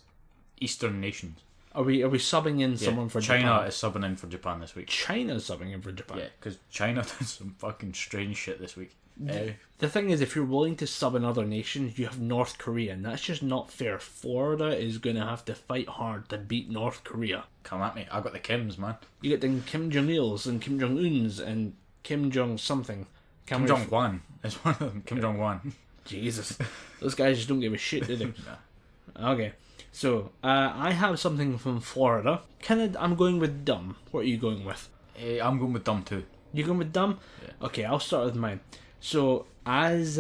[SPEAKER 3] Eastern nations.
[SPEAKER 2] Are we subbing in someone for
[SPEAKER 3] China
[SPEAKER 2] Japan?
[SPEAKER 3] China is subbing in for Japan this week.
[SPEAKER 2] China's subbing in for Japan?
[SPEAKER 3] Yeah, because China did some fucking strange shit this week.
[SPEAKER 2] The thing is, if you're willing to sub in other nations, you have North Korea, and that's just not fair. Florida is going to have to fight hard to beat North Korea.
[SPEAKER 3] Come at me. I got the Kims, man.
[SPEAKER 2] You get the Kim Jong-ils and Kim Jong-uns and Kim Jong-something.
[SPEAKER 3] Kim Jong-wan is one of them. Kim Jong-wan.
[SPEAKER 2] Jesus. Those guys just don't give a shit, do they?
[SPEAKER 3] Nah.
[SPEAKER 2] Okay. So, I have something from Florida. I'm going with dumb. What are you going with?
[SPEAKER 3] I'm going with dumb too.
[SPEAKER 2] You going with dumb?
[SPEAKER 3] Yeah.
[SPEAKER 2] Okay, I'll start with mine. So, as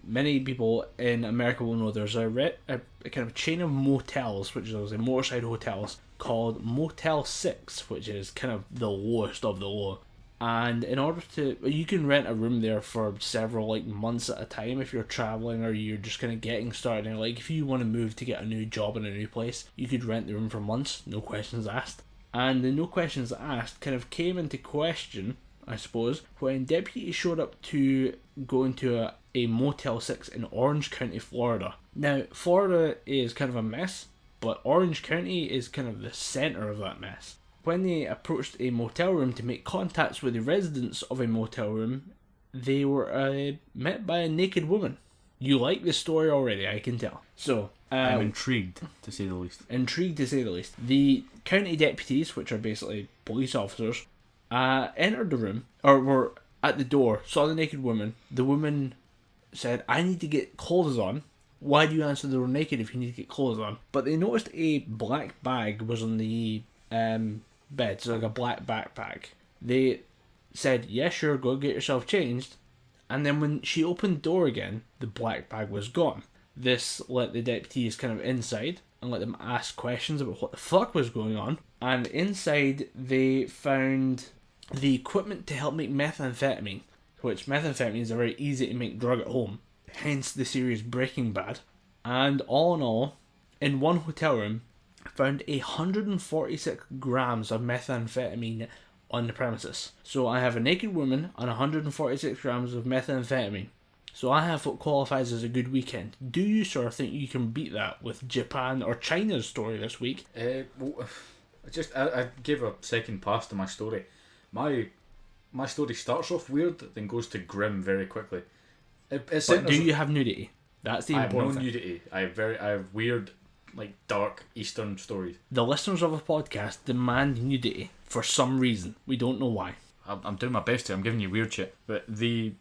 [SPEAKER 2] many people in America will know, there's a kind of chain of motels, which is motorside hotels, called Motel 6, which is kind of the lowest of the low. And in order to, you can rent a room there for several months at a time if you're traveling or you're just kind of getting started. And if you want to move to get a new job in a new place, you could rent the room for months, no questions asked. And the no questions asked kind of came into question, I suppose, when deputies showed up to go into a Motel 6 in Orange County, Florida. Now, Florida is kind of a mess, but Orange County is kind of the centre of that mess. When they approached a motel room to make contacts with the residents of a motel room, they were met by a naked woman. You like this story already, I can tell. So,
[SPEAKER 3] I'm intrigued, to say the least.
[SPEAKER 2] Intrigued, to say the least. The county deputies, which are basically police officers, entered the room, or were at the door, saw the naked woman. The woman said, I need to get clothes on. Why do you answer the door naked if you need to get clothes on? But they noticed a black bag was on the bed, so a black backpack. They said, yeah, sure, go get yourself changed. And then when she opened the door again, the black bag was gone. This let the deputies kind of inside and let them ask questions about what the fuck was going on. And inside they found the equipment to help make methamphetamine, which methamphetamine is a very easy to make drug at home, hence the series Breaking Bad. And all in all, in one hotel room, found 146 grams of methamphetamine on the premises. So I have a naked woman and 146 grams of methamphetamine. So I have what qualifies as a good weekend. Do you, sir, think you can beat that with Japan or China's story this week?
[SPEAKER 3] Well, I gave a second pass to my story. My story starts off weird, then goes to grim very quickly.
[SPEAKER 2] But do you have nudity? That's the important thing.
[SPEAKER 3] I have no nudity. I have weird, dark Eastern stories.
[SPEAKER 2] The listeners of a podcast demand nudity for some reason. We don't know why.
[SPEAKER 3] I'm doing my best here. I'm giving you weird shit. But the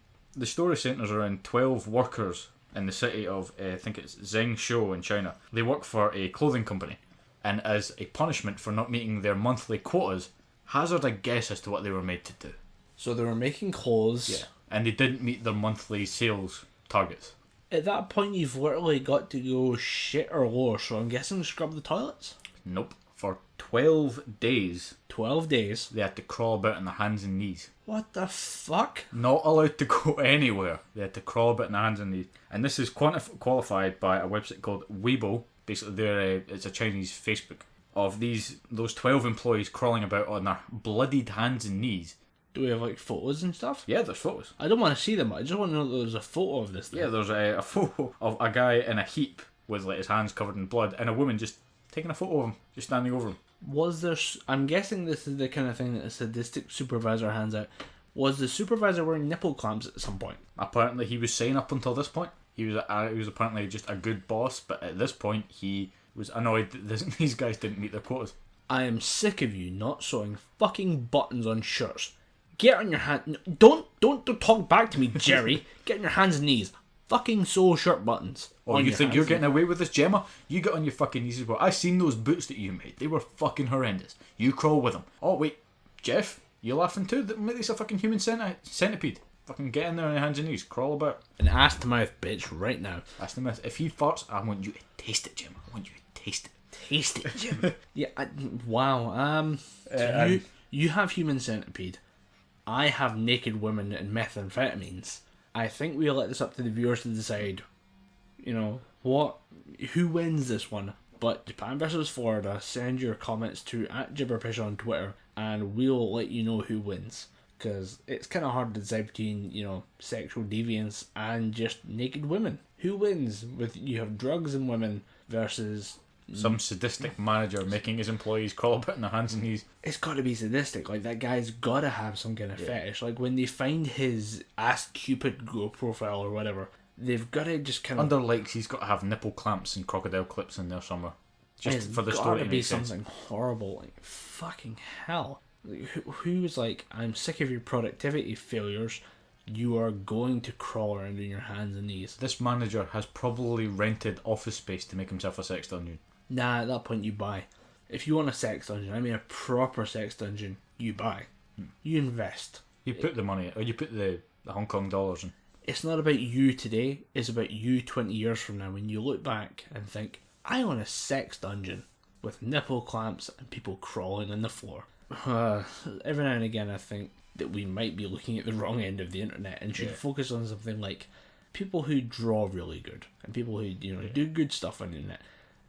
[SPEAKER 3] story centres around 12 workers in the city of, I think it's Zhengzhou in China. They work for a clothing company. And as a punishment for not meeting their monthly quotas, hazard a guess as to what they were made to do.
[SPEAKER 2] So they were making clothes.
[SPEAKER 3] Yeah. And they didn't meet their monthly sales targets.
[SPEAKER 2] At that point, you've literally got to go shit or lower, so I'm guessing scrub the toilets?
[SPEAKER 3] Nope. For 12 days.
[SPEAKER 2] 12 days?
[SPEAKER 3] They had to crawl about on their hands and knees.
[SPEAKER 2] What the fuck?
[SPEAKER 3] Not allowed to go anywhere. They had to crawl about on their hands and knees. And this is qualified by a website called Weibo. Basically, it's a Chinese Facebook of those 12 employees crawling about on their bloodied hands and knees.
[SPEAKER 2] Do we have photos and stuff?
[SPEAKER 3] Yeah, there's photos.
[SPEAKER 2] I don't want to see them. I just want to know that there's a photo of this thing.
[SPEAKER 3] Yeah, there's a photo of a guy in a heap with his hands covered in blood, and a woman just taking a photo of him, just standing over him.
[SPEAKER 2] Was there? I'm guessing this is the kind of thing that a sadistic supervisor hands out. Was the supervisor wearing nipple clamps at some point?
[SPEAKER 3] Apparently, he was sane up until this point. He was apparently just a good boss, but at this point, he was annoyed that these guys didn't meet their quotas.
[SPEAKER 2] I am sick of you not sewing fucking buttons on shirts. Get on your hand. Don't talk back to me, Jerry. Get on your hands and knees. Fucking sew shirt buttons.
[SPEAKER 3] Oh, you think you're getting away with this, Gemma? You get on your fucking knees as well. I seen those boots that you made. They were fucking horrendous. You crawl with them. Oh wait, Jeff, you laughing too? Make this a fucking human centipede. Fucking get in there on your hands and knees. Crawl about.
[SPEAKER 2] An ass to mouth, bitch, right now.
[SPEAKER 3] Ass to mouth. If he farts, I want you to taste it, Gemma. I want you to taste it.
[SPEAKER 2] Tasty, Jim. Yeah. Wow. You have Human Centipede. I have Naked Women and Methamphetamines. I think we'll let this up to the viewers to decide. You know who wins this one. But Japan versus Florida. Send your comments to @Gibberpish on Twitter, and we'll let you know who wins. Because it's kind of hard to decide between, sexual deviance and just naked women. Who wins? You have drugs and women versus
[SPEAKER 3] some sadistic manager making his employees crawl about on their hands and knees.
[SPEAKER 2] It's got to be sadistic. Like, that guy's got to have some kind of fetish. Like, when they find his Ask Cupid Go profile or whatever, they've got to just kind of...
[SPEAKER 3] Under likes, he's got to have nipple clamps and crocodile clips in there somewhere. Just for the story to make sense.
[SPEAKER 2] Something horrible. Like, fucking hell. Like, who's like, I'm sick of your productivity failures. You are going to crawl around on your hands and knees.
[SPEAKER 3] This manager has probably rented office space to make himself a sex dungeon.
[SPEAKER 2] Nah, at that point you buy. If you want a sex dungeon, I mean a proper sex dungeon, you buy. You invest.
[SPEAKER 3] You put the money, or you put the Hong Kong dollars in.
[SPEAKER 2] It's not about you today, it's about you 20 years from now when you look back and think, I own a sex dungeon with nipple clamps and people crawling on the floor. Every now and again I think that we might be looking at the wrong end of the internet and should focus on something like people who draw really good and people who do good stuff on the internet.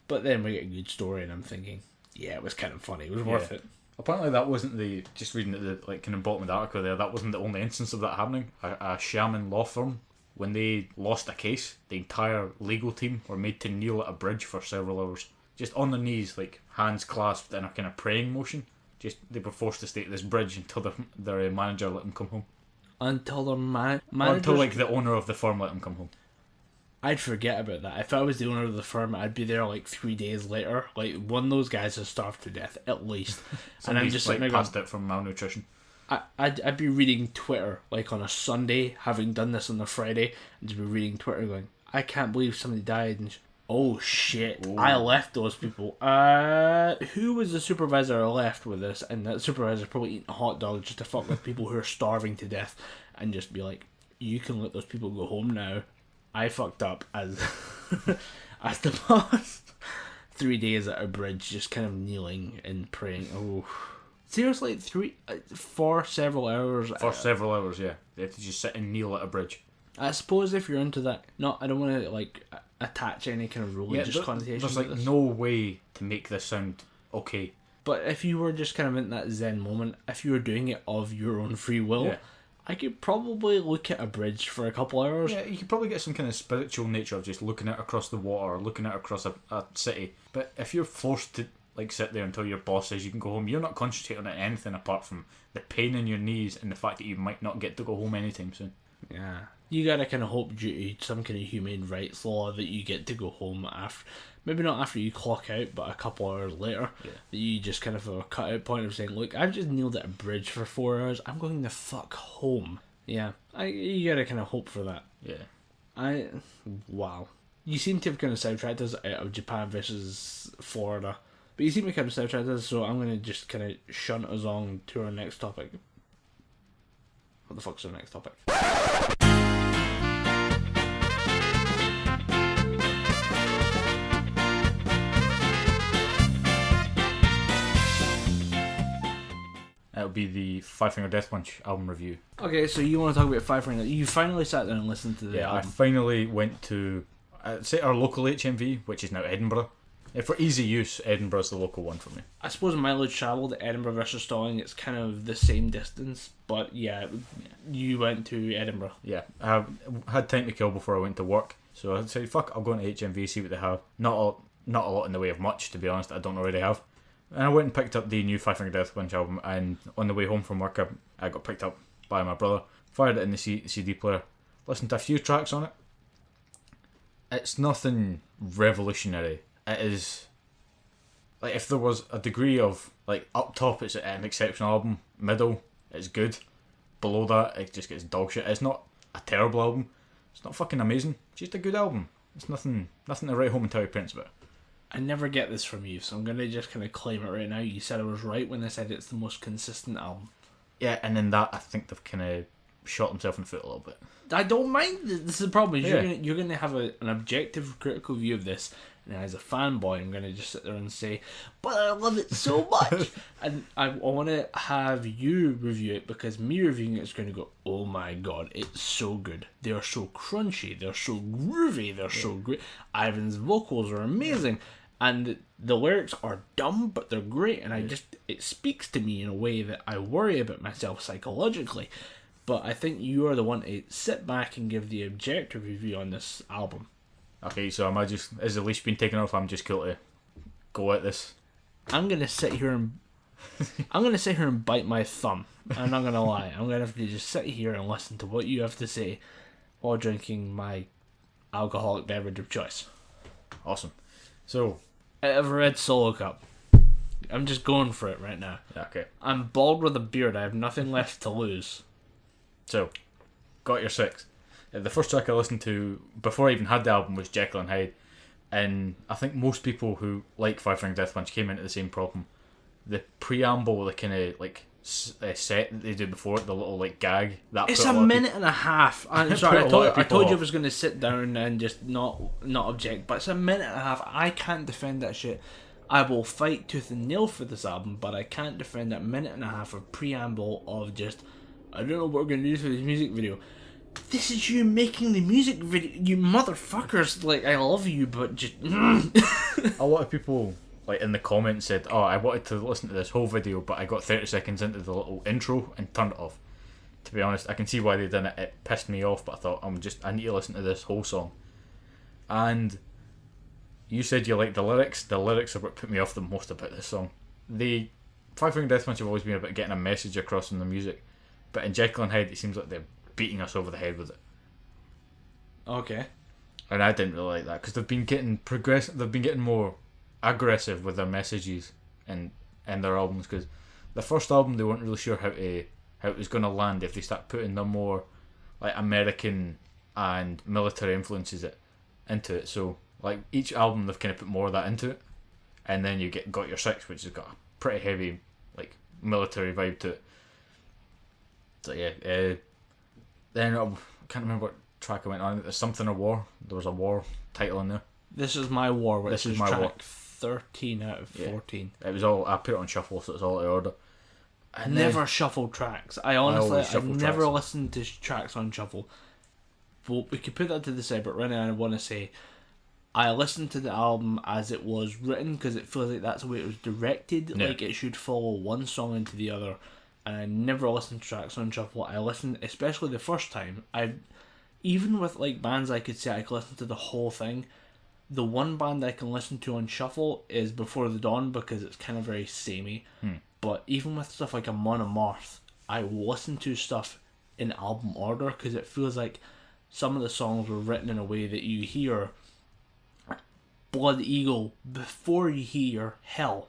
[SPEAKER 2] But then we get a good story and I'm thinking, yeah, it was kind of funny, it was worth it.
[SPEAKER 3] Apparently that wasn't just reading at the kind of bottom of the article there, that wasn't the only instance of that happening. A shaman law firm, when they lost a case, the entire legal team were made to kneel at a bridge for several hours. Just on their knees, like hands clasped in a kind of praying motion. Just they were forced to stay at this bridge until their manager let them come home.
[SPEAKER 2] Until their manager...
[SPEAKER 3] Until like the owner of the firm let them come home.
[SPEAKER 2] I'd forget about that. If I was the owner of the firm, I'd be there like 3 days later. Like, one of those guys has starved to death, at least.
[SPEAKER 3] And I'm just like passed out from malnutrition.
[SPEAKER 2] I'd be reading Twitter, like on a Sunday, having done this on a Friday, and just be reading Twitter going, I can't believe somebody died, and oh shit, I left those people. Who was the supervisor I left with this? And that supervisor's probably eating a hot dog just to fuck with people who are starving to death, and just be like, you can let those people go home now. I fucked up as the past 3 days at a bridge, just kind of kneeling and praying. Oh, seriously, for several hours.
[SPEAKER 3] For several hours, yeah. They had to just sit and kneel at a bridge.
[SPEAKER 2] I suppose if you're into that, I don't want to like attach any kind of religious connotation.
[SPEAKER 3] There's like no way to make this sound okay.
[SPEAKER 2] But if you were just kind of in that Zen moment, if you were doing it of your own free will, I could probably look at a bridge for a couple hours.
[SPEAKER 3] Yeah, you could probably get some kind of spiritual nature of just looking out across the water, looking out across a city. But if you're forced to like sit there until your boss says you can go home, you're not concentrating on anything apart from the pain in your knees and the fact that you might not get to go home anytime soon.
[SPEAKER 2] Yeah. You gotta kind of hope due to some kind of humane rights law that you get to go home after, maybe not after you clock out, but a couple hours later. Yeah. That you just kind of have a cut out point of saying, look, I've just kneeled at a bridge for 4 hours, I'm going the fuck home. Yeah. You gotta kind of hope for that.
[SPEAKER 3] Yeah.
[SPEAKER 2] Wow. You seem to have kind of sidetracked us out of Japan versus Florida. But you seem to kind of sidetracked us, so I'm gonna just kind of shunt us on to our next topic. What the fuck's our next topic?
[SPEAKER 3] It'll be the Five Finger Death Punch album review.
[SPEAKER 2] Okay, so you want to talk about Five Finger? You finally sat down and listened to the album.
[SPEAKER 3] I finally went to, say, our local HMV, which is now Edinburgh. For easy use, Edinburgh's the local one for me.
[SPEAKER 2] I suppose mileage travelled, Edinburgh versus Stirling, it's kind of the same distance, but you went to Edinburgh.
[SPEAKER 3] Yeah, I had time to kill before I went to work, so I said, fuck, I'll go into HMV, see what they have. Not a lot in the way of much, to be honest, I don't already have. And I went and picked up the new Five Finger Death Punch album, and on the way home from work, I got picked up by my brother, fired it in the CD player, listened to a few tracks on it. It's nothing revolutionary. It is, like, if there was a degree of, like, up top it's an exceptional album, middle it's good, below that it just gets dog shit. It's not a terrible album, it's not fucking amazing, it's just a good album. It's nothing to write home and tell your parents about.
[SPEAKER 2] I never get this from you, so I'm going to just kind of claim it right now. You said I was right when I said it's the most consistent album.
[SPEAKER 3] Yeah, and in that I think they've kind of shot themselves in the foot a little bit.
[SPEAKER 2] I don't mind. This is the problem. Is you're going to have an objective, critical view of this, And as a fanboy, I'm going to just sit there and say, but I love it so much. And I want to have you review it, because me reviewing it is going to go, oh my god, it's so good. They are so crunchy, they're so groovy, they're so great. Ivan's vocals are amazing. And the lyrics are dumb, but they're great. And it speaks to me in a way that I worry about myself psychologically. But I think you are the one to sit back and give the objective review on this album.
[SPEAKER 3] Okay, so is the leash been taken off? I'm just cool to go at this.
[SPEAKER 2] I'm gonna sit here and bite my thumb. I'm not gonna lie. I'm gonna have to just sit here and listen to what you have to say while drinking my alcoholic beverage of choice.
[SPEAKER 3] Awesome. So,
[SPEAKER 2] out of a red Solo cup. I'm just going for it right now.
[SPEAKER 3] Okay.
[SPEAKER 2] I'm bald with a beard. I have nothing left to lose.
[SPEAKER 3] So, got your 6. The first track I listened to before I even had the album was Jekyll and Hyde, and I think most people who like Five Finger Death Punch came into the same problem. The preamble, the kind of like set that they do before it, the little like gag.
[SPEAKER 2] It's a minute and a half. I'm sorry, I told you I was going to sit down and just not object, but it's a minute and a half. I can't defend that shit. I will fight tooth and nail for this album, but I can't defend that minute and a half of preamble of just, I don't know what we're going to do for this music video. This is you making the music video, you motherfuckers. Like, I love you, but just...
[SPEAKER 3] A lot of people, like, in the comments said, oh, I wanted to listen to this whole video, but I got 30 seconds into the little intro and turned it off. To be honest, I can see why they did it. It pissed me off, but I thought, I need to listen to this whole song. And you said you liked the lyrics. The lyrics are what put me off the most about this song. Five Finger Death Punch have always been about getting a message across in the music, but in Jekyll and Hyde, it seems like they're beating us over the head with it.
[SPEAKER 2] Okay.
[SPEAKER 3] And I didn't really like that, because they've been getting more aggressive with their messages in their albums, because the first album they weren't really sure how it was going to land if they start putting the more like American and military influences into it. So like each album they've kind of put more of that into it, and then you got your 6, which has got a pretty heavy like military vibe to it. So yeah, then I can't remember what track I went on. There's something of war. There was a war title in there.
[SPEAKER 2] This is my war, which
[SPEAKER 3] This is
[SPEAKER 2] is
[SPEAKER 3] my
[SPEAKER 2] track
[SPEAKER 3] war.
[SPEAKER 2] 13 out of 14.
[SPEAKER 3] It was all, I put it on shuffle, so it's all out of order.
[SPEAKER 2] I never shuffle tracks. I've never
[SPEAKER 3] tracks.
[SPEAKER 2] listened to tracks on shuffle. But we could put that to the side, but right now I want to say I listened to the album as it was written, because it feels like that's the way it was directed.
[SPEAKER 3] Yeah.
[SPEAKER 2] Like it should follow one song into the other. And I never listened to tracks on shuffle. I listened, especially the first time. Even with like bands, I could say I could listen to the whole thing. The one band I can listen to on shuffle is Before the Dawn, because it's kind of very samey. But even with stuff like Amon Amarth, I will listen to stuff in album order, because it feels like some of the songs were written in a way that you hear Blood Eagle before you hear Hell.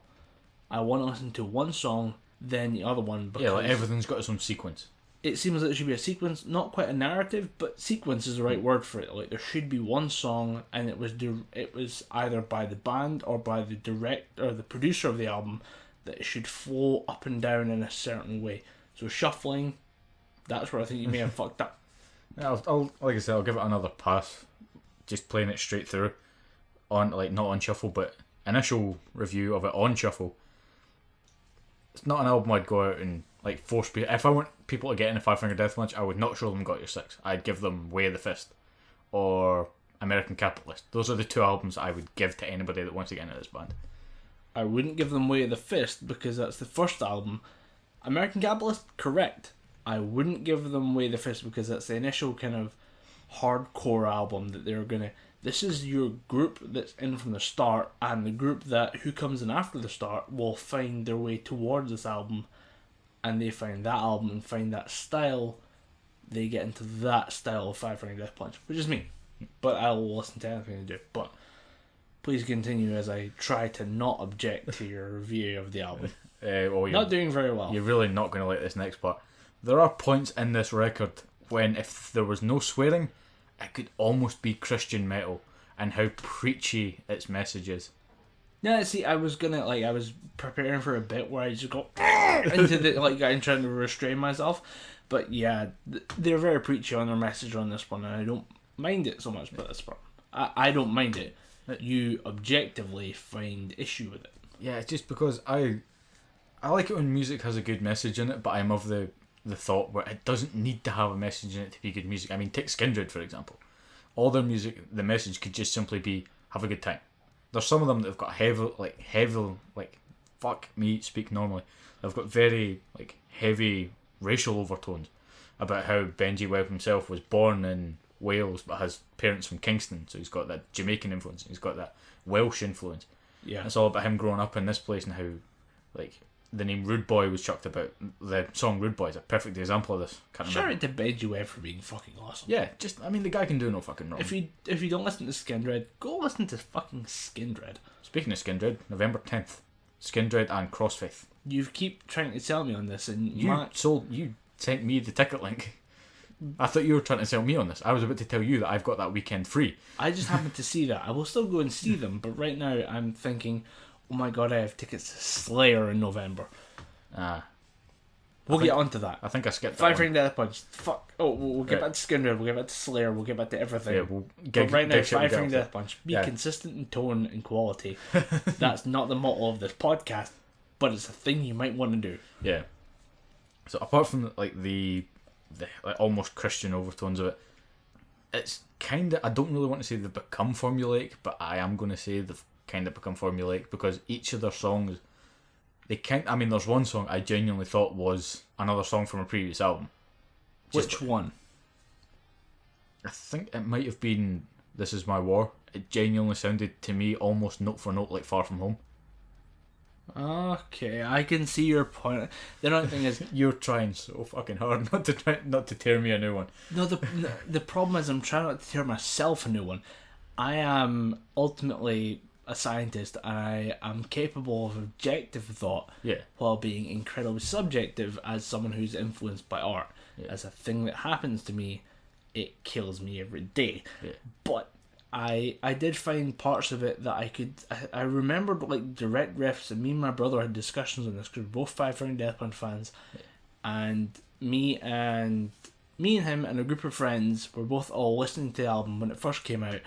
[SPEAKER 2] I want to listen to one song, then the other one, because
[SPEAKER 3] like everything's got its own sequence.
[SPEAKER 2] it seems like there should be a sequence, not quite a narrative, but sequence is the right word for it. Like there should be one song, and it was either by the band or by the director or the producer of the album, that it should flow up and down in a certain way. So shuffling, that's where I think you may have fucked up.
[SPEAKER 3] Yeah, I'll like I said, I'll give it another pass. Just playing it straight through, on like not on shuffle, but initial review of it on shuffle. It's not an album I'd go out and like force people. If I want people to get in a Five Finger Death Punch, I would not show them Got Your Six. I'd give them Way of the Fist or American Capitalist. Those are the two albums I would give to anybody that wants to get into this band.
[SPEAKER 2] I wouldn't give them Way of the Fist because that's the first album. American Capitalist, correct. I wouldn't give them Way of the Fist because that's the initial kind of hardcore album that they're gonna. This is your group that's in from the start, and the group that who comes in after the start will find their way towards this album, and they find that album and find that style. They get into that style of Five Finger Death Punch, which is me. But I will listen to anything you do. But please continue as I try to not object to your review of the album. Not doing very well.
[SPEAKER 3] You're really not going to like this next part. There are points in this record when, if there was no swearing, it could almost be Christian metal, and how preachy its message is.
[SPEAKER 2] Yeah, see, I was preparing for a bit where I just go into the I'm trying to restrain myself, but yeah, they're very preachy on their message on this one, and I don't mind it so much. But that's the problem. I don't mind it. you objectively find issue with it.
[SPEAKER 3] Yeah, it's just because I like it when music has a good message in it, but I'm of the thought where it doesn't need to have a message in it to be good music. I mean, take Skindred, for example. All their music, the message could just simply be, have a good time. There's some of them that have got heavy, fuck me, speak normally. They've got very, heavy racial overtones about how Benji Webb himself was born in Wales but has parents from Kingston, so he's got that Jamaican influence, he's got that Welsh influence.
[SPEAKER 2] Yeah.
[SPEAKER 3] It's all about him growing up in this place and how, the name Rude Boy was chucked about. The song Rude Boy is a perfect example of this.
[SPEAKER 2] Shout out to Benji Webb for being fucking awesome.
[SPEAKER 3] Yeah, the guy can do no fucking wrong.
[SPEAKER 2] If you don't listen to Skindred, go listen to fucking Skindred.
[SPEAKER 3] Speaking of Skindred, November 10th, Skindred and Crossfaith.
[SPEAKER 2] You keep trying to sell me on this, and
[SPEAKER 3] you sent me the ticket link. I thought you were trying to sell me on this. I was about to tell you that I've got that weekend free.
[SPEAKER 2] I just happened to see that. I will still go and see them, but right now I'm thinking, oh my god, I have tickets to Slayer in November. We'll get onto that.
[SPEAKER 3] I think I skipped that
[SPEAKER 2] Five Finger Death Punch. Fuck. Oh, we'll get back to Skindred, we'll get back to Slayer, we'll get back to everything.
[SPEAKER 3] Yeah,
[SPEAKER 2] but right now, Five Finger Death Punch. Be consistent in tone and quality. That's not the motto of this podcast, but it's a thing you might want to do.
[SPEAKER 3] Yeah. So apart from the almost Christian overtones of it, it's kind of, I don't really want to say they've become formulaic, but I am going to say they've kind of become formulaic because each of their songs, there's one song I genuinely thought was another song from a previous album.
[SPEAKER 2] Which one?
[SPEAKER 3] I think it might have been This Is My War. It genuinely sounded to me almost note for note like Far From Home.
[SPEAKER 2] Okay, I can see your point. The only thing is,
[SPEAKER 3] you're trying so fucking hard not to tear me a new one.
[SPEAKER 2] No, the problem is I'm trying not to tear myself a new one. I am ultimately a scientist, and I am capable of objective thought, while being incredibly subjective as someone who's influenced by art. Yeah. As a thing that happens to me, it kills me every day. Yeah. But I did find parts of it that I remembered direct riffs, and me and my brother had discussions on this because we're both Five Finger Death Punch fans, and me and him and a group of friends were both all listening to the album when it first came out,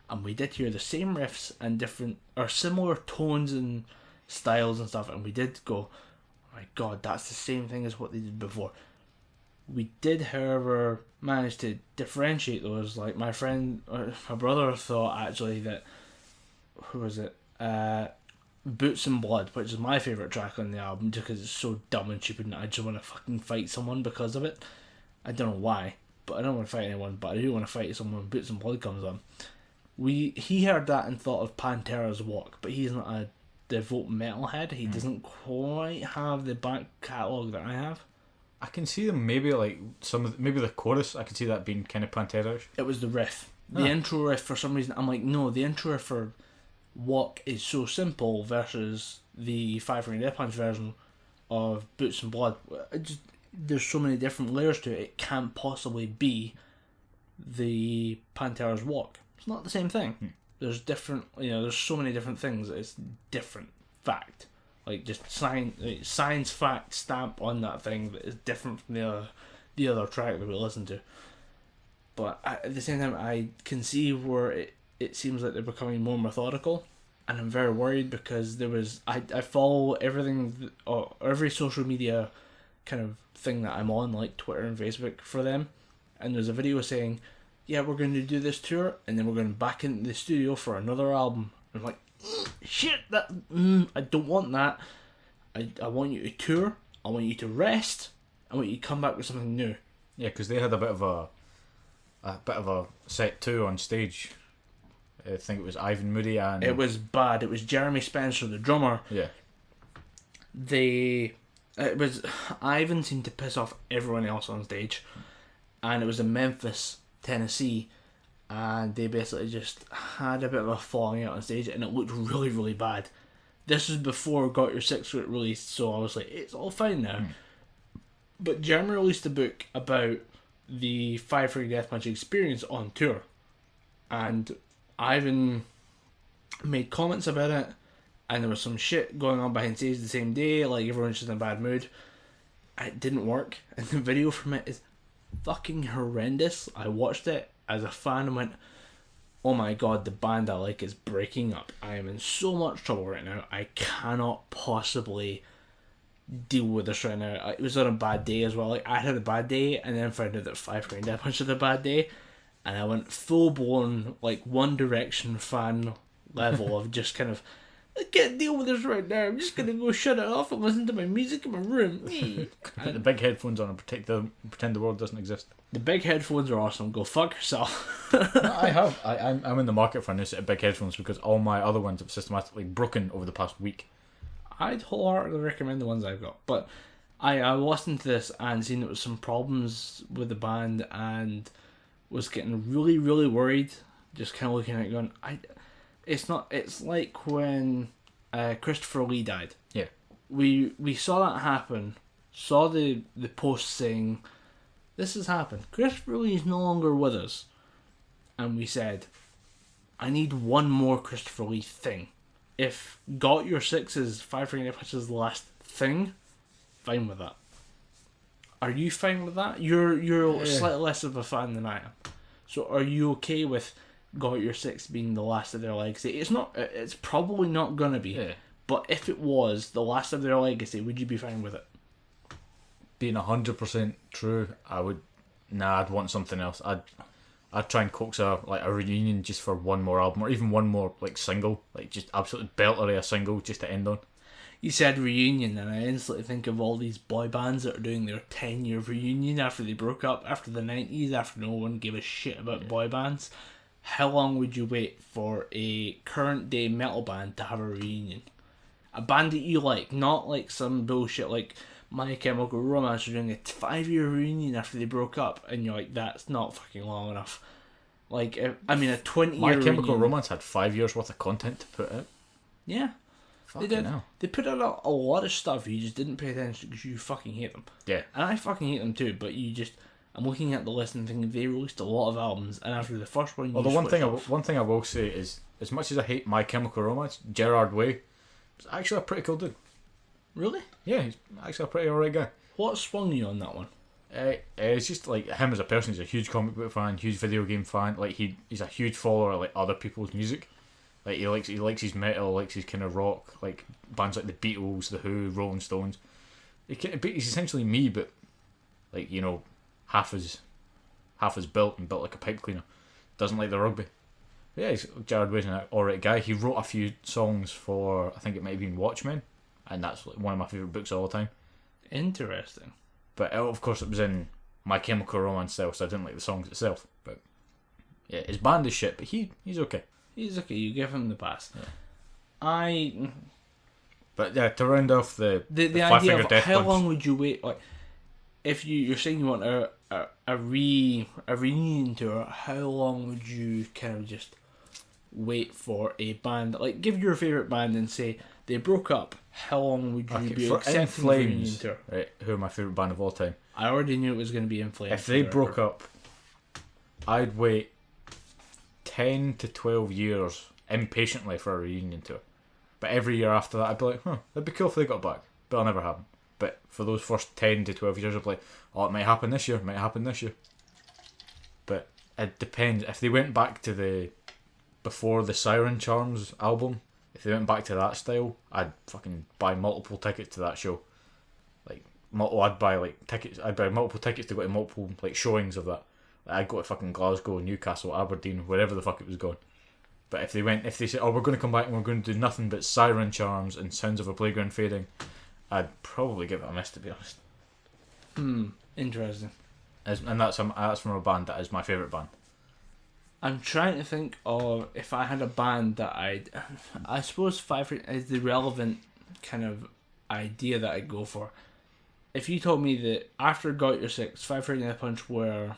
[SPEAKER 2] and we did hear the same riffs and different or similar tones and styles and stuff, and we did go, oh my god, that's the same thing as what they did before. We did, however, manage to differentiate those. Like my brother thought actually that, who was it? Boots and Blood, which is my favourite track on the album, just because it's so dumb and stupid and I just want to fucking fight someone because of it. I don't know why, but I don't want to fight anyone, but I do want to fight someone when Boots and Blood comes on. He heard that and thought of Pantera's Walk, but he's not a devout metalhead. He doesn't quite have the back catalogue that I have.
[SPEAKER 3] I can see them maybe maybe the chorus. I can see that being kind of Pantera-ish.
[SPEAKER 2] It was the riff, the intro riff. For some reason, I'm like, no, the intro riff for Walk is so simple versus the Five Finger Death Punch version of Boots and Blood. There's so many different layers to it. It can't possibly be the Pantera's Walk. It's not the same thing. There's different. There's so many different things. It's different. Fact. Just science fact stamp on that thing that is different from the other track that we listen to. But at the same time, I can see where it seems like they're becoming more methodical, and I'm very worried because I follow everything, or every social media kind of thing that I'm on, like Twitter and Facebook for them, and there's a video saying, yeah, we're going to do this tour, and then we're going back into the studio for another album. I'm like, shit, I don't want that. I want you to tour. I want you to rest. I want you to come back with something new.
[SPEAKER 3] Yeah, because they had a bit of a set two on stage. I think it was Ivan Moody and
[SPEAKER 2] it was bad. It was Jeremy Spencer, the drummer.
[SPEAKER 3] Yeah.
[SPEAKER 2] Ivan seemed to piss off everyone else on stage, and it was in Memphis, Tennessee. And they basically just had a bit of a falling out on stage, and it looked really, really bad. This was before Got Your Six got released, so I was like, it's all fine now. But Jeremy released a book about the Five Finger Death Punch experience on tour, and Ivan made comments about it, and there was some shit going on behind stage the same day, like everyone's just in a bad mood. It didn't work, and the video from it is fucking horrendous. I watched it as a fan and went, oh my god, the band I like is breaking up. I am in so much trouble right now. I cannot possibly deal with this right now. It was on a bad day as well. Like, I had a bad day and then found out that Five Finger Death Punch had a bad day, and I went full blown like One Direction fan level of just kind of, I can't deal with this right now. I'm just gonna go shut it off and listen to my music in my room.
[SPEAKER 3] Put the big headphones on and pretend the world doesn't exist.
[SPEAKER 2] The big headphones are awesome. Go fuck yourself.
[SPEAKER 3] No, I have. I'm in the market for a new set of big headphones because all my other ones have systematically broken over the past week.
[SPEAKER 2] I'd wholeheartedly recommend the ones I've got, but I listened to this and seen there was some problems with the band and was getting really, really worried. Just kind of looking at it going, it's like when Christopher Lee died.
[SPEAKER 3] Yeah.
[SPEAKER 2] We saw that happen, saw the post saying, this has happened. Christopher Lee is no longer with us. And we said, I need one more Christopher Lee thing. If Got Your Six's Five Finger Death Punch is the last thing, fine with that. Are you fine with that? You're slightly less of a fan than I am. So are you okay with Got Your Six being the last of their legacy? It's not. It's probably not gonna be.
[SPEAKER 3] Yeah.
[SPEAKER 2] But if it was the last of their legacy, would you be fine with it?
[SPEAKER 3] Being 100% true, I would. Nah, I'd want something else. I'd try and coax a reunion just for one more album, or even one more like single, like just absolutely belter a single just to end on.
[SPEAKER 2] You said reunion, and I instantly think of all these boy bands that are doing their 10-year reunion after they broke up, after the 90s, after no one gave a shit about boy bands. How long would you wait for a current day metal band to have a reunion? A band that you like, not like some bullshit like My Chemical Romance are doing a 5-year reunion after they broke up, and you're like, that's not fucking long enough. Like, a 20-year
[SPEAKER 3] My Chemical
[SPEAKER 2] reunion.
[SPEAKER 3] Romance had 5 years worth of content to put out.
[SPEAKER 2] Yeah.
[SPEAKER 3] Fucking
[SPEAKER 2] They did.
[SPEAKER 3] hell.
[SPEAKER 2] They put out a lot of stuff, you just didn't pay attention because you fucking hate them.
[SPEAKER 3] Yeah.
[SPEAKER 2] And I fucking hate them too, but I'm looking at the list and thinking they released a lot of albums, and after the first one,
[SPEAKER 3] Well, the one thing I will say is, as much as I hate My Chemical Romance, Gerard Way is actually a pretty cool dude.
[SPEAKER 2] Really?
[SPEAKER 3] Yeah, he's actually a pretty alright guy.
[SPEAKER 2] What swung you on that one?
[SPEAKER 3] It's just like him as a person. He's a huge comic book fan, huge video game fan. Like he's a huge follower of like other people's music. Like he likes his metal, likes his kind of rock, like bands like the Beatles, the Who, Rolling Stones. He's essentially me, but like, you know, half as built and built like a pipe cleaner. Doesn't like the rugby. But yeah, Jared Way's an alright guy. He wrote a few songs for, I think it might have been Watchmen, and that's like one of my favourite books of all time.
[SPEAKER 2] Interesting.
[SPEAKER 3] But of course it was in My Chemical Romance style, so I didn't like the songs itself. But yeah, his band is shit, but he's okay.
[SPEAKER 2] He's okay, you give him the pass.
[SPEAKER 3] Yeah. But yeah, to round off the
[SPEAKER 2] idea of
[SPEAKER 3] Death
[SPEAKER 2] how
[SPEAKER 3] Punch,
[SPEAKER 2] long would you wait? Like, if you're saying you want a reunion tour, how long would you kind of just wait for a band? Like, give your favourite band and say they broke up. How long would you be
[SPEAKER 3] for
[SPEAKER 2] accepting a reunion tour?
[SPEAKER 3] right, who are my favourite band of all time?
[SPEAKER 2] I already knew it was going to be In Flames.
[SPEAKER 3] If they broke up, I'd wait 10 to 12 years impatiently for a reunion tour. But every year after that, I'd be like, that'd be cool if they got back. But it'll never happen. But for those first 10 to 12 years, I'd be like, oh, it might happen this year, it might happen this year. But it depends. If they went back to before the Siren Charms album, if they went back to that style, I'd fucking buy multiple tickets to that show. Like, I'd buy multiple tickets to go to multiple like showings of that. Like, I'd go to fucking Glasgow, Newcastle, Aberdeen, wherever the fuck it was going. But if they said, oh, we're going to come back and we're going to do nothing but Siren Charms and Sounds of a Playground Fading, I'd probably give it a miss, to be honest.
[SPEAKER 2] Interesting.
[SPEAKER 3] And that's from a band that is my favourite band.
[SPEAKER 2] I'm trying to think of if I had a band that I suppose Five is the relevant kind of idea that I'd go for. If you told me that after Got Your Six, Five Finger Death Punch were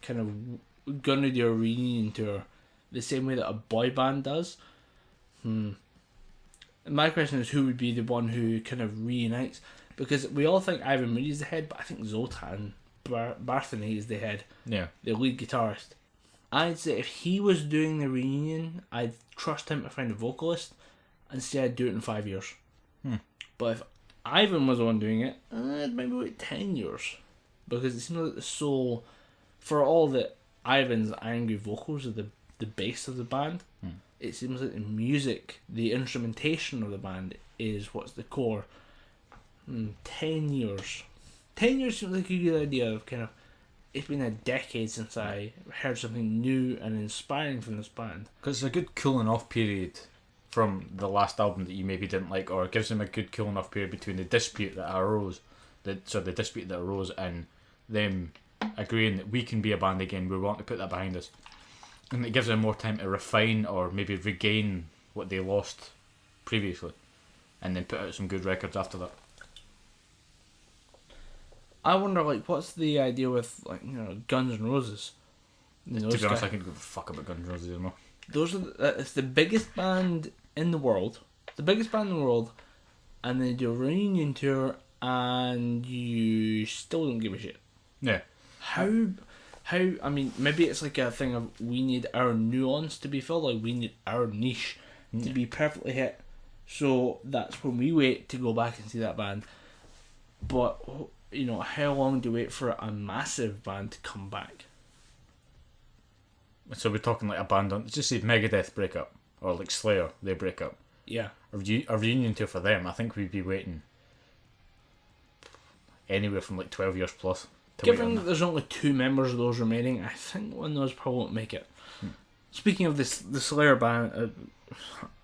[SPEAKER 2] kind of gonna do a reunion tour the same way that a boy band does, my question is who would be the one who kind of reunites? Because we all think Ivan Moody's the head, but I think Zoltan Barthony is the head.
[SPEAKER 3] Yeah.
[SPEAKER 2] The lead guitarist. I'd say if he was doing the reunion, I'd trust him to find a vocalist and say I'd do it in 5 years. But if Ivan was the one doing it, I'd maybe wait 10 years. Because it seems like the soul, for all that Ivan's angry vocals are the the bass of the band. It seems like the music, the instrumentation of the band is what's the core. 10 years. 10 years seems like a good idea of kind of, it's been a decade since I heard something new and inspiring from this band.
[SPEAKER 3] Because it's a good cooling off period from the last album that you maybe didn't like, or it gives them a good cooling off period between the dispute that arose, the dispute that arose, and them agreeing that we can be a band again, we want to put that behind us. And it gives them more time to refine or maybe regain what they lost previously, and then put out some good records after that.
[SPEAKER 2] I wonder, like, what's the idea with, like, you know, Guns N' Roses?
[SPEAKER 3] To be honest, I couldn't give a fuck about Guns N' Roses anymore.
[SPEAKER 2] It's the biggest band in the world. The biggest band in the world, and they do a reunion tour, and you still don't give a shit.
[SPEAKER 3] Yeah.
[SPEAKER 2] How? I mean, maybe it's like a thing of we need our nuance to be filled, like we need our niche to be perfectly hit. So that's when we wait to go back and see that band. But, you know, how long do we wait for a massive band to come back?
[SPEAKER 3] So we're talking like a band on, just say Megadeth break up, or like Slayer, they break up.
[SPEAKER 2] Yeah.
[SPEAKER 3] A reunion tour for them, I think we'd be waiting anywhere from like 12 years plus.
[SPEAKER 2] Given that there's only 2 members of those remaining, I think one of those probably won't make it. Speaking of the Slayer band,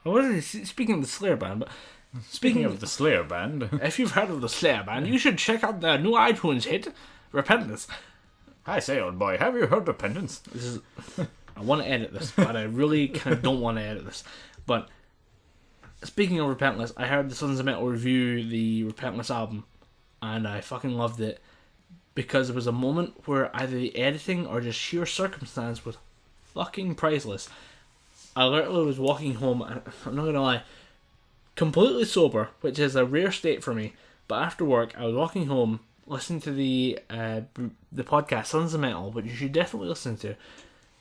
[SPEAKER 2] I wasn't speaking of the Slayer band, but
[SPEAKER 3] speaking of the Slayer band,
[SPEAKER 2] if you've heard of the Slayer band, you should check out their new iTunes hit, Repentance.
[SPEAKER 3] I say, old boy, have you heard Repentance?
[SPEAKER 2] I want to edit this, but I really kind of don't want to edit this. But speaking of Repentless, I heard the Sons of Metal review the Repentless album, and I fucking loved it. Because there was a moment where either the editing or just sheer circumstance was fucking priceless. I literally was walking home, and I'm not gonna lie, completely sober, which is a rare state for me. But after work, I was walking home, listening to the podcast Sons of Metal, which you should definitely listen to.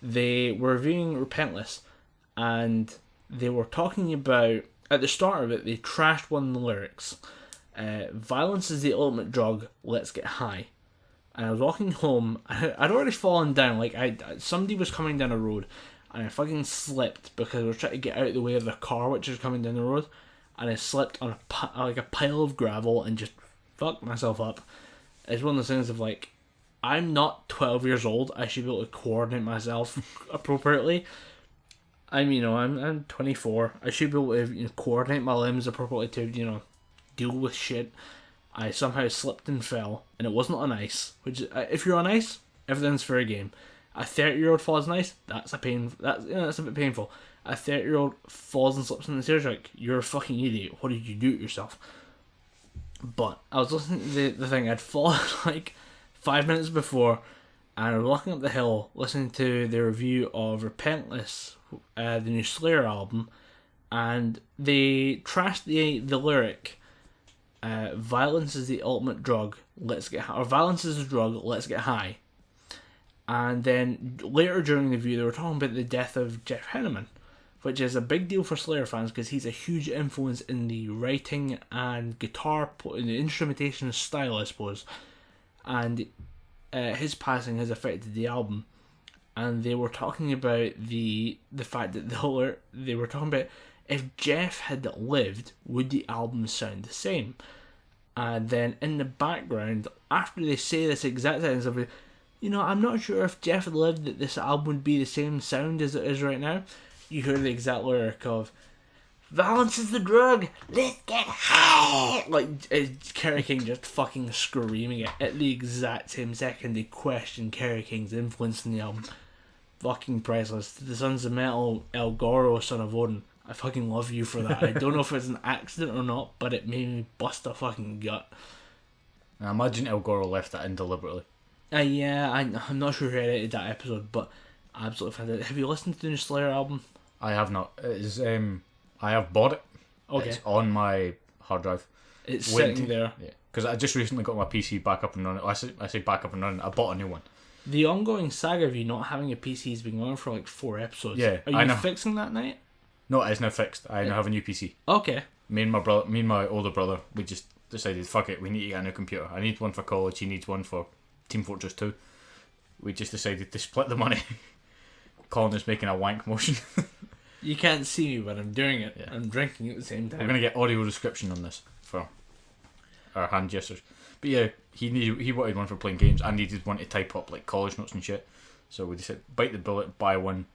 [SPEAKER 2] They were reviewing Repentless, and they were talking about, at the start of it, they trashed one of the lyrics. Violence is the ultimate drug, let's get high. And I was walking home, I'd already fallen down, like somebody was coming down a road, and I fucking slipped because I was trying to get out of the way of the car which was coming down the road, and I slipped on a pile of gravel and just fucked myself up. It's one of those things of like, I'm not 12 years old, I should be able to coordinate myself appropriately. I'm 24, I should be able to coordinate my limbs appropriately to, deal with shit. I somehow slipped and fell, and it wasn't on ice. Which, if you're on ice, everything's fair game. A 30-year-old falls on ice, that's a bit painful. A 30-year-old falls and slips on the stairs, like, you're a fucking idiot. What did you do to yourself? But I was listening to the thing. I'd fallen like 5 minutes before, and I was walking up the hill, listening to the review of Repentless, the new Slayer album, and they trashed the lyric. Violence is the ultimate drug, let's get high. Or violence is a drug, let's get high. And then later during the review, they were talking about the death of Jeff Henneman, which is a big deal for Slayer fans because he's a huge influence in the writing and guitar, in the instrumentation style, I suppose. And his passing has affected the album. And they were talking about the fact that they were talking about if Jeff had lived, would the album sound the same? And then in the background, after they say this exact sentence of, I'm not sure if Jeff had lived that this album would be the same sound as it is right now, you hear the exact lyric of, violence is the drug, let's get high! Like, Kerry King just fucking screaming it at the exact same second they question Kerry King's influence in the album. Fucking priceless. The Sons of Metal, El Goro, Son of Odin. I fucking love you for that. I don't know if it's an accident or not, but it made me bust a fucking gut.
[SPEAKER 3] I imagine El Goro left that in deliberately.
[SPEAKER 2] Yeah, I'm not sure who edited that episode, but I absolutely found it. Have you listened to the new Slayer album?
[SPEAKER 3] I have not. It is, I have bought it.
[SPEAKER 2] Okay.
[SPEAKER 3] It's on my hard drive.
[SPEAKER 2] It's sitting there.
[SPEAKER 3] Yeah, because I just recently got my PC back up and running. I say back up and running. I bought a new one.
[SPEAKER 2] The ongoing saga of you not having a PC has been going for like 4 episodes.
[SPEAKER 3] Yeah,
[SPEAKER 2] Are you fixing that night?
[SPEAKER 3] No, it is now fixed. I now have a new PC.
[SPEAKER 2] Okay.
[SPEAKER 3] Me and my older brother, we just decided, fuck it, we need to get a new computer. I need one for college, he needs one for Team Fortress 2. We just decided to split the money. Colin is making a wank motion.
[SPEAKER 2] You can't see me when I'm doing it.
[SPEAKER 3] Yeah.
[SPEAKER 2] I'm drinking at the same time.
[SPEAKER 3] We're going to get audio description on this for our hand gestures. But yeah, he wanted one for playing games. I needed one to type up like college notes and shit. So we decided, bite the bullet, buy one,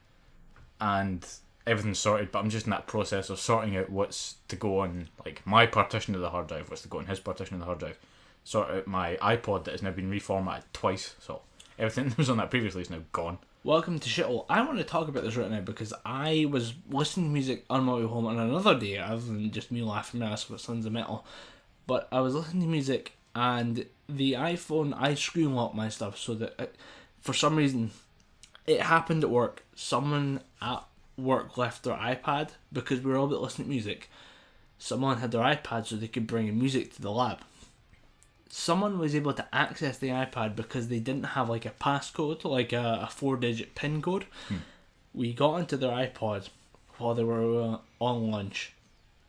[SPEAKER 3] and everything's sorted. But I'm just in that process of sorting out what's to go on like my partition of the hard drive, what's to go on his partition of the hard drive. Sort out my iPod that has now been reformatted twice. So everything that was on that previously is now gone.
[SPEAKER 2] Welcome to Shithole. I want to talk about this right now because I was listening to music on my way home on another day, other than just me laughing my ass with Sons of Metal. But I was listening to music and the iPhone, I screen locked my stuff so that for some reason it happened at work. Someone at work left their iPad because we were all about listening to music. Someone had their iPad so they could bring music to the lab. Someone was able to access the iPad because they didn't have like a passcode, like a 4-digit PIN code. We got into their iPod while they were on lunch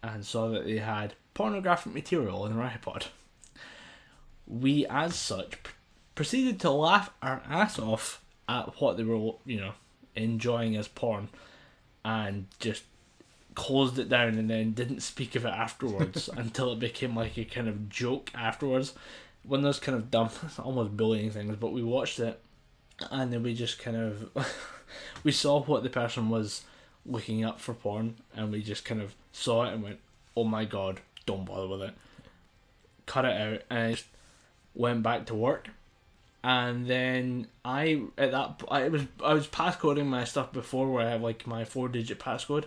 [SPEAKER 2] and saw that they had pornographic material in their iPod. We, as such, proceeded to laugh our ass off at what they were, enjoying as porn, and just closed it down and then didn't speak of it afterwards until it became like a kind of joke afterwards. One of those kind of dumb, almost bullying things, but we watched it and then we just kind of we saw what the person was looking up for porn and we just kind of saw it and went, oh my god, don't bother with it. Cut it out, and I just went back to work. And then I was passcoding my stuff before, where I have like my 4-digit passcode.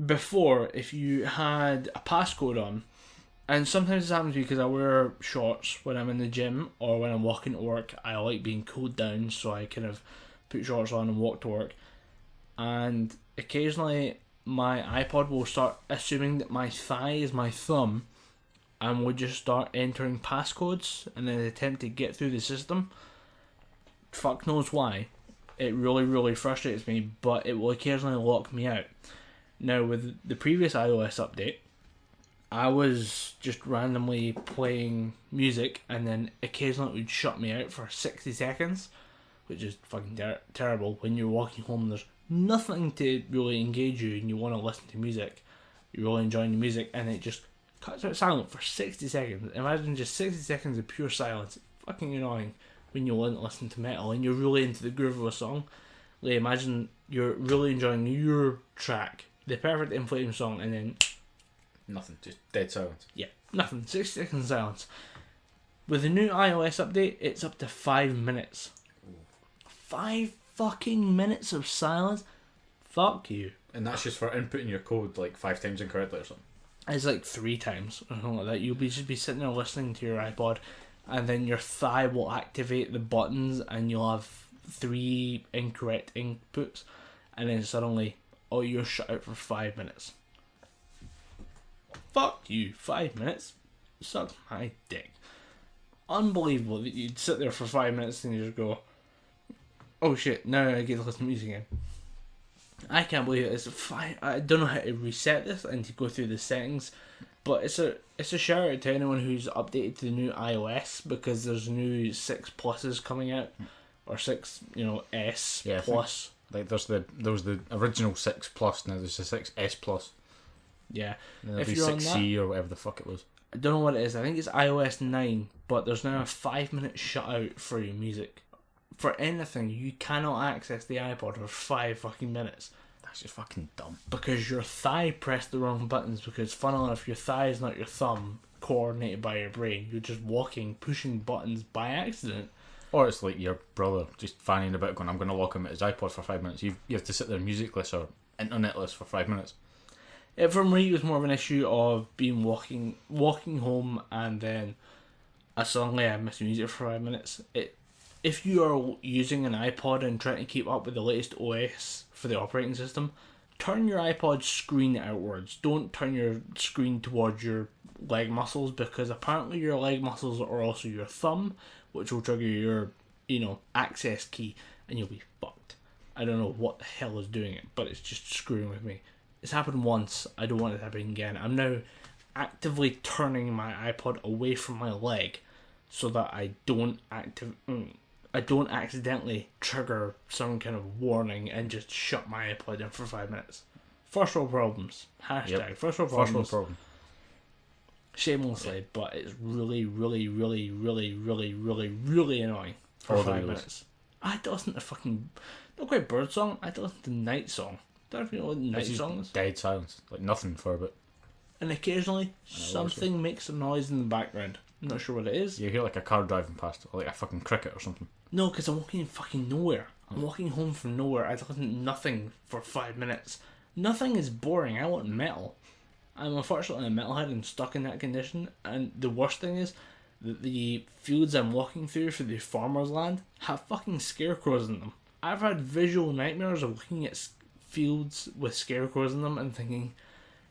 [SPEAKER 2] Before, if you had a passcode on, and sometimes this happens because I wear shorts when I'm in the gym or when I'm walking to work. I like being cooled down, so I kind of put shorts on and walk to work. And occasionally my iPod will start assuming that my thigh is my thumb and would just start entering passcodes and then attempt to get through the system. Fuck knows why. It really, really frustrates me, but it will occasionally lock me out. Now, with the previous iOS update, I was just randomly playing music and then occasionally it would shut me out for 60 seconds, which is fucking terrible. When you're walking home, there's nothing to really engage you and you want to listen to music. You're really enjoying the music and it just cuts out silent for 60 seconds. Imagine just 60 seconds of pure silence. It's fucking annoying when you want to listen to metal and you're really into the groove of a song. Like, imagine you're really enjoying your track, the perfect In Flames song, and then
[SPEAKER 3] nothing, just dead silence.
[SPEAKER 2] Yeah, nothing. 60 seconds silence. With the new iOS update, it's up to 5 minutes.
[SPEAKER 3] Ooh.
[SPEAKER 2] 5 fucking minutes of silence? Fuck you.
[SPEAKER 3] And that's just for inputting your code like 5 times incorrectly or something.
[SPEAKER 2] It's like 3 times or something like that. You'll just be sitting there listening to your iPod, and then your thigh will activate the buttons, and you'll have 3 incorrect inputs, and then suddenly, oh, you're shut out for 5 minutes. Fuck you, 5 minutes? Suck my dick. Unbelievable that you'd sit there for 5 minutes and you just go, oh shit, now I get to listen to music again. I can't believe it. It's fine. I don't know how to reset this and to go through the settings, but it's a shout out to anyone who's updated to the new iOS, because there's new 6 pluses coming out, or 6, S plus.
[SPEAKER 3] Like there was the original 6 plus, now there's a 6S plus.
[SPEAKER 2] Yeah.
[SPEAKER 3] And there'll be 6C or whatever the fuck it was.
[SPEAKER 2] I don't know what it is. I think it's iOS 9, but there's now a 5-minute shutout for your music. For anything, you cannot access the iPod for 5 fucking minutes.
[SPEAKER 3] That's just fucking dumb.
[SPEAKER 2] Because your thigh pressed the wrong buttons, because funnily enough, your thigh is not your thumb coordinated by your brain. You're just pushing buttons by accident.
[SPEAKER 3] Or it's like your brother just fanning about going, I'm going to lock him at his iPod for 5 minutes. You have to sit there musicless or internetless for 5 minutes.
[SPEAKER 2] For me, it was more of an issue of being walking home, and then suddenly I missed music for 5 minutes. If you are using an iPod and trying to keep up with the latest OS for the operating system, turn your iPod screen outwards. Don't turn your screen towards your leg muscles, because apparently your leg muscles are also your thumb, which will trigger your, access key, and you'll be fucked. I don't know what the hell is doing it, but it's just screwing with me. It's happened once. I don't want it to happen again. I'm now actively turning my iPod away from my leg so that I don't I don't accidentally trigger some kind of warning and just shut my iPod in for 5 minutes. First world problems. Hashtag first world problems.
[SPEAKER 3] First world problem.
[SPEAKER 2] Shamelessly, but it's really, really, really, really, really, really, really annoying for
[SPEAKER 3] All the
[SPEAKER 2] 5
[SPEAKER 3] wheels.
[SPEAKER 2] minutes. I had to listen to fucking, not quite bird song, I had to listen to night song. Don't know if you know what night
[SPEAKER 3] It's just
[SPEAKER 2] song is.
[SPEAKER 3] dead silence. Like nothing for a bit.
[SPEAKER 2] And occasionally, something makes a noise in the background. I'm not sure what it is.
[SPEAKER 3] You hear like a car driving past, or like a fucking cricket or something.
[SPEAKER 2] No, because I'm walking in fucking nowhere. I'm walking home from nowhere. I listen to nothing for 5 minutes. Nothing is boring. I want metal. I'm unfortunately a metalhead and stuck in that condition. And the worst thing is that the fields I'm walking through for the farmer's land have fucking scarecrows in them. I've had visual nightmares of looking at fields with scarecrows in them and thinking,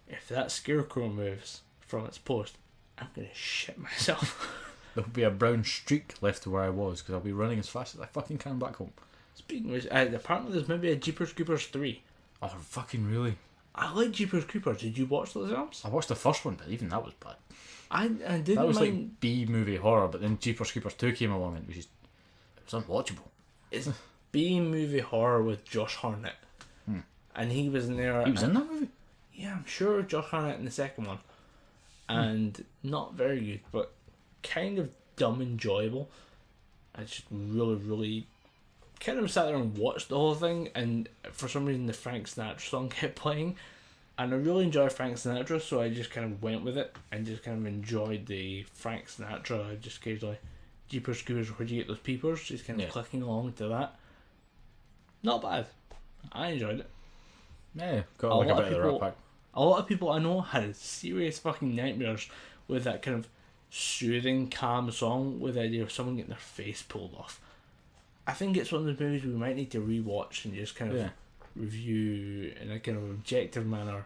[SPEAKER 2] if that scarecrow moves from its post, I'm gonna shit myself.
[SPEAKER 3] There'll be a brown streak left to where I was because I'll be running as fast as I fucking can back home.
[SPEAKER 2] Speaking of which, apparently there's maybe a Jeepers Creepers 3.
[SPEAKER 3] Oh, fucking really?
[SPEAKER 2] I like Jeepers Creepers. Did you watch those films?
[SPEAKER 3] I watched the first one, but even that was bad.
[SPEAKER 2] I didn't
[SPEAKER 3] That was
[SPEAKER 2] mind.
[SPEAKER 3] like B-movie horror, but then Jeepers Creepers 2 came along and it was unwatchable.
[SPEAKER 2] It's B-movie horror with Josh Hartnett. And he was in there.
[SPEAKER 3] He was in that movie?
[SPEAKER 2] Yeah, I'm sure Josh Hartnett in the second one. And not very good, but kind of dumb enjoyable. I just really, really kind of sat there and watched the whole thing, and for some reason the Frank Sinatra song kept playing, and I really enjoy Frank Sinatra, so I just kind of went with it and just kind of enjoyed the Frank Sinatra. I just occasionally, Jeepers Creepers, where'd you get those peepers? Just kind of clicking along to that. Not bad. I enjoyed it.
[SPEAKER 3] Yeah, got like a bit of the Rat Pack.
[SPEAKER 2] A lot of people I know had serious fucking nightmares with that kind of soothing, calm song with the idea of someone getting their face pulled off. I think it's one of those movies we might need to rewatch and just kind of review in a kind of objective manner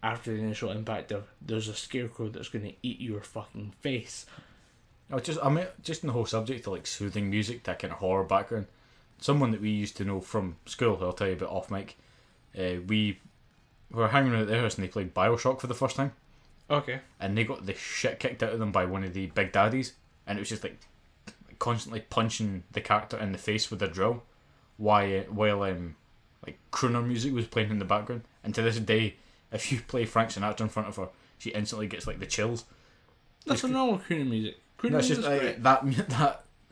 [SPEAKER 2] after the initial impact of there's a scarecrow that's going to eat your fucking face.
[SPEAKER 3] Just in the whole subject of like soothing music, that kind of horror background. Someone that we used to know from school, who I'll tell you about off mic, we were hanging out at their house and they played Bioshock for the first time.
[SPEAKER 2] Okay.
[SPEAKER 3] And they got the shit kicked out of them by one of the big daddies, and it was just like constantly punching the character in the face with a drill while like crooner music was playing in the background. And to this day, if you play Frank Sinatra in front of her, she instantly gets like the chills.
[SPEAKER 2] That's a normal crooner music. Crooner
[SPEAKER 3] That's
[SPEAKER 2] music's
[SPEAKER 3] just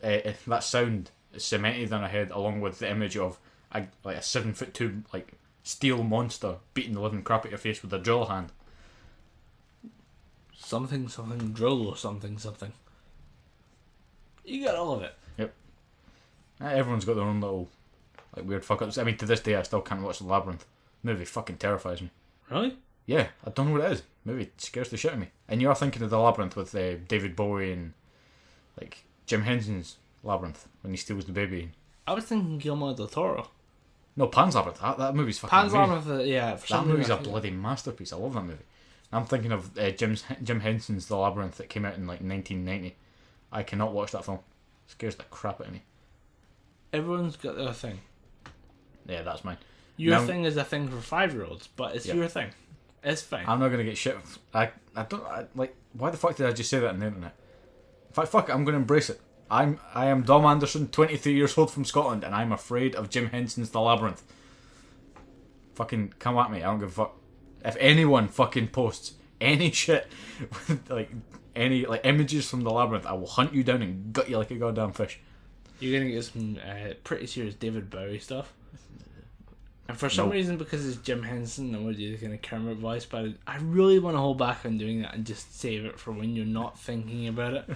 [SPEAKER 2] great.
[SPEAKER 3] that sound is cemented in her head, along with the image of a 7'2" like steel monster beating the living crap out of your face with a drill hand.
[SPEAKER 2] Something drill or something. You got all of it.
[SPEAKER 3] Yep. Everyone's got their own little like weird fuck ups. I mean, to this day, I still can't watch The Labyrinth. The movie fucking terrifies me.
[SPEAKER 2] Really?
[SPEAKER 3] Yeah, I don't know what it is. Maybe it scares the shit out of me. And you're thinking of The Labyrinth with David Bowie and like Jim Henson's Labyrinth when he steals the baby.
[SPEAKER 2] I was thinking Guillermo del Toro.
[SPEAKER 3] No, Pan's Labyrinth. That movie's fucking
[SPEAKER 2] Pan's
[SPEAKER 3] amazing.
[SPEAKER 2] Labyrinth, yeah. For
[SPEAKER 3] That
[SPEAKER 2] some
[SPEAKER 3] movie's
[SPEAKER 2] reason,
[SPEAKER 3] a
[SPEAKER 2] I think-
[SPEAKER 3] bloody masterpiece. I love that movie. I'm thinking of Jim Henson's The Labyrinth that came out in like 1990. I cannot watch that film. It scares the crap out of me.
[SPEAKER 2] Everyone's got their thing.
[SPEAKER 3] Yeah, that's mine.
[SPEAKER 2] Your
[SPEAKER 3] Now-
[SPEAKER 2] thing is a thing for 5-year-olds, but it's
[SPEAKER 3] Yeah.
[SPEAKER 2] your thing. It's fine.
[SPEAKER 3] I'm not gonna get shit. I like. Why the fuck did I just say that on the internet? In fact, fuck it. I'm gonna embrace it. I am Dom Anderson, 23 years old from Scotland, and I'm afraid of Jim Henson's The Labyrinth. Fucking come at me. I don't give a fuck. If anyone fucking posts any shit with like any like images from The Labyrinth, I will hunt you down and gut you like a goddamn fish.
[SPEAKER 2] You're gonna get some pretty serious David Bowie stuff. And for some
[SPEAKER 3] Nope.
[SPEAKER 2] reason, because it's Jim Henson, I'm gonna do the kind of Kermit voice, but I really want to hold back on doing that and just save it for when you're not thinking about it,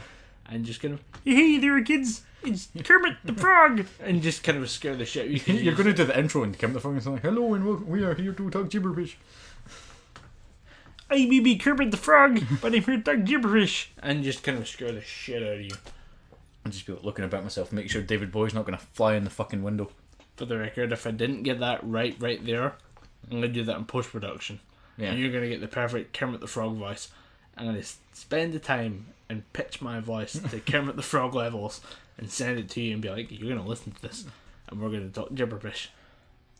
[SPEAKER 2] and just kind of, hey there, kids, it's Kermit the Frog, and just kind of scare the shit out of you.
[SPEAKER 3] You're gonna do the intro and come the fucking song. Hello and welcome. We are here to talk Gibberpish.
[SPEAKER 2] I may be Kermit the Frog, but I'm here to talk Gibberpish, and just kind of scare the shit out of you.
[SPEAKER 3] I'll just be looking about myself, make sure David Bowie's not gonna fly in the fucking window.
[SPEAKER 2] For the record, if I didn't get that right there, I'm gonna do that in post production.
[SPEAKER 3] Yeah.
[SPEAKER 2] And you're gonna get the perfect Kermit the Frog voice. I'm gonna spend the time and pitch my voice to Kermit the Frog levels and send it to you and be like, you're gonna listen to this, and we're gonna talk Gibberpish.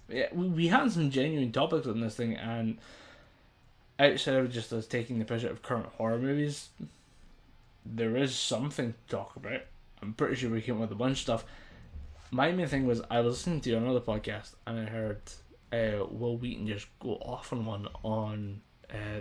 [SPEAKER 2] Yeah, we had some genuine topics on this thing, and outside of just us taking the piss out of current horror movies, there is something to talk about. I'm pretty sure we came up with a bunch of stuff. My main thing was I was listening to another podcast and I heard Will Wheaton just go off on one on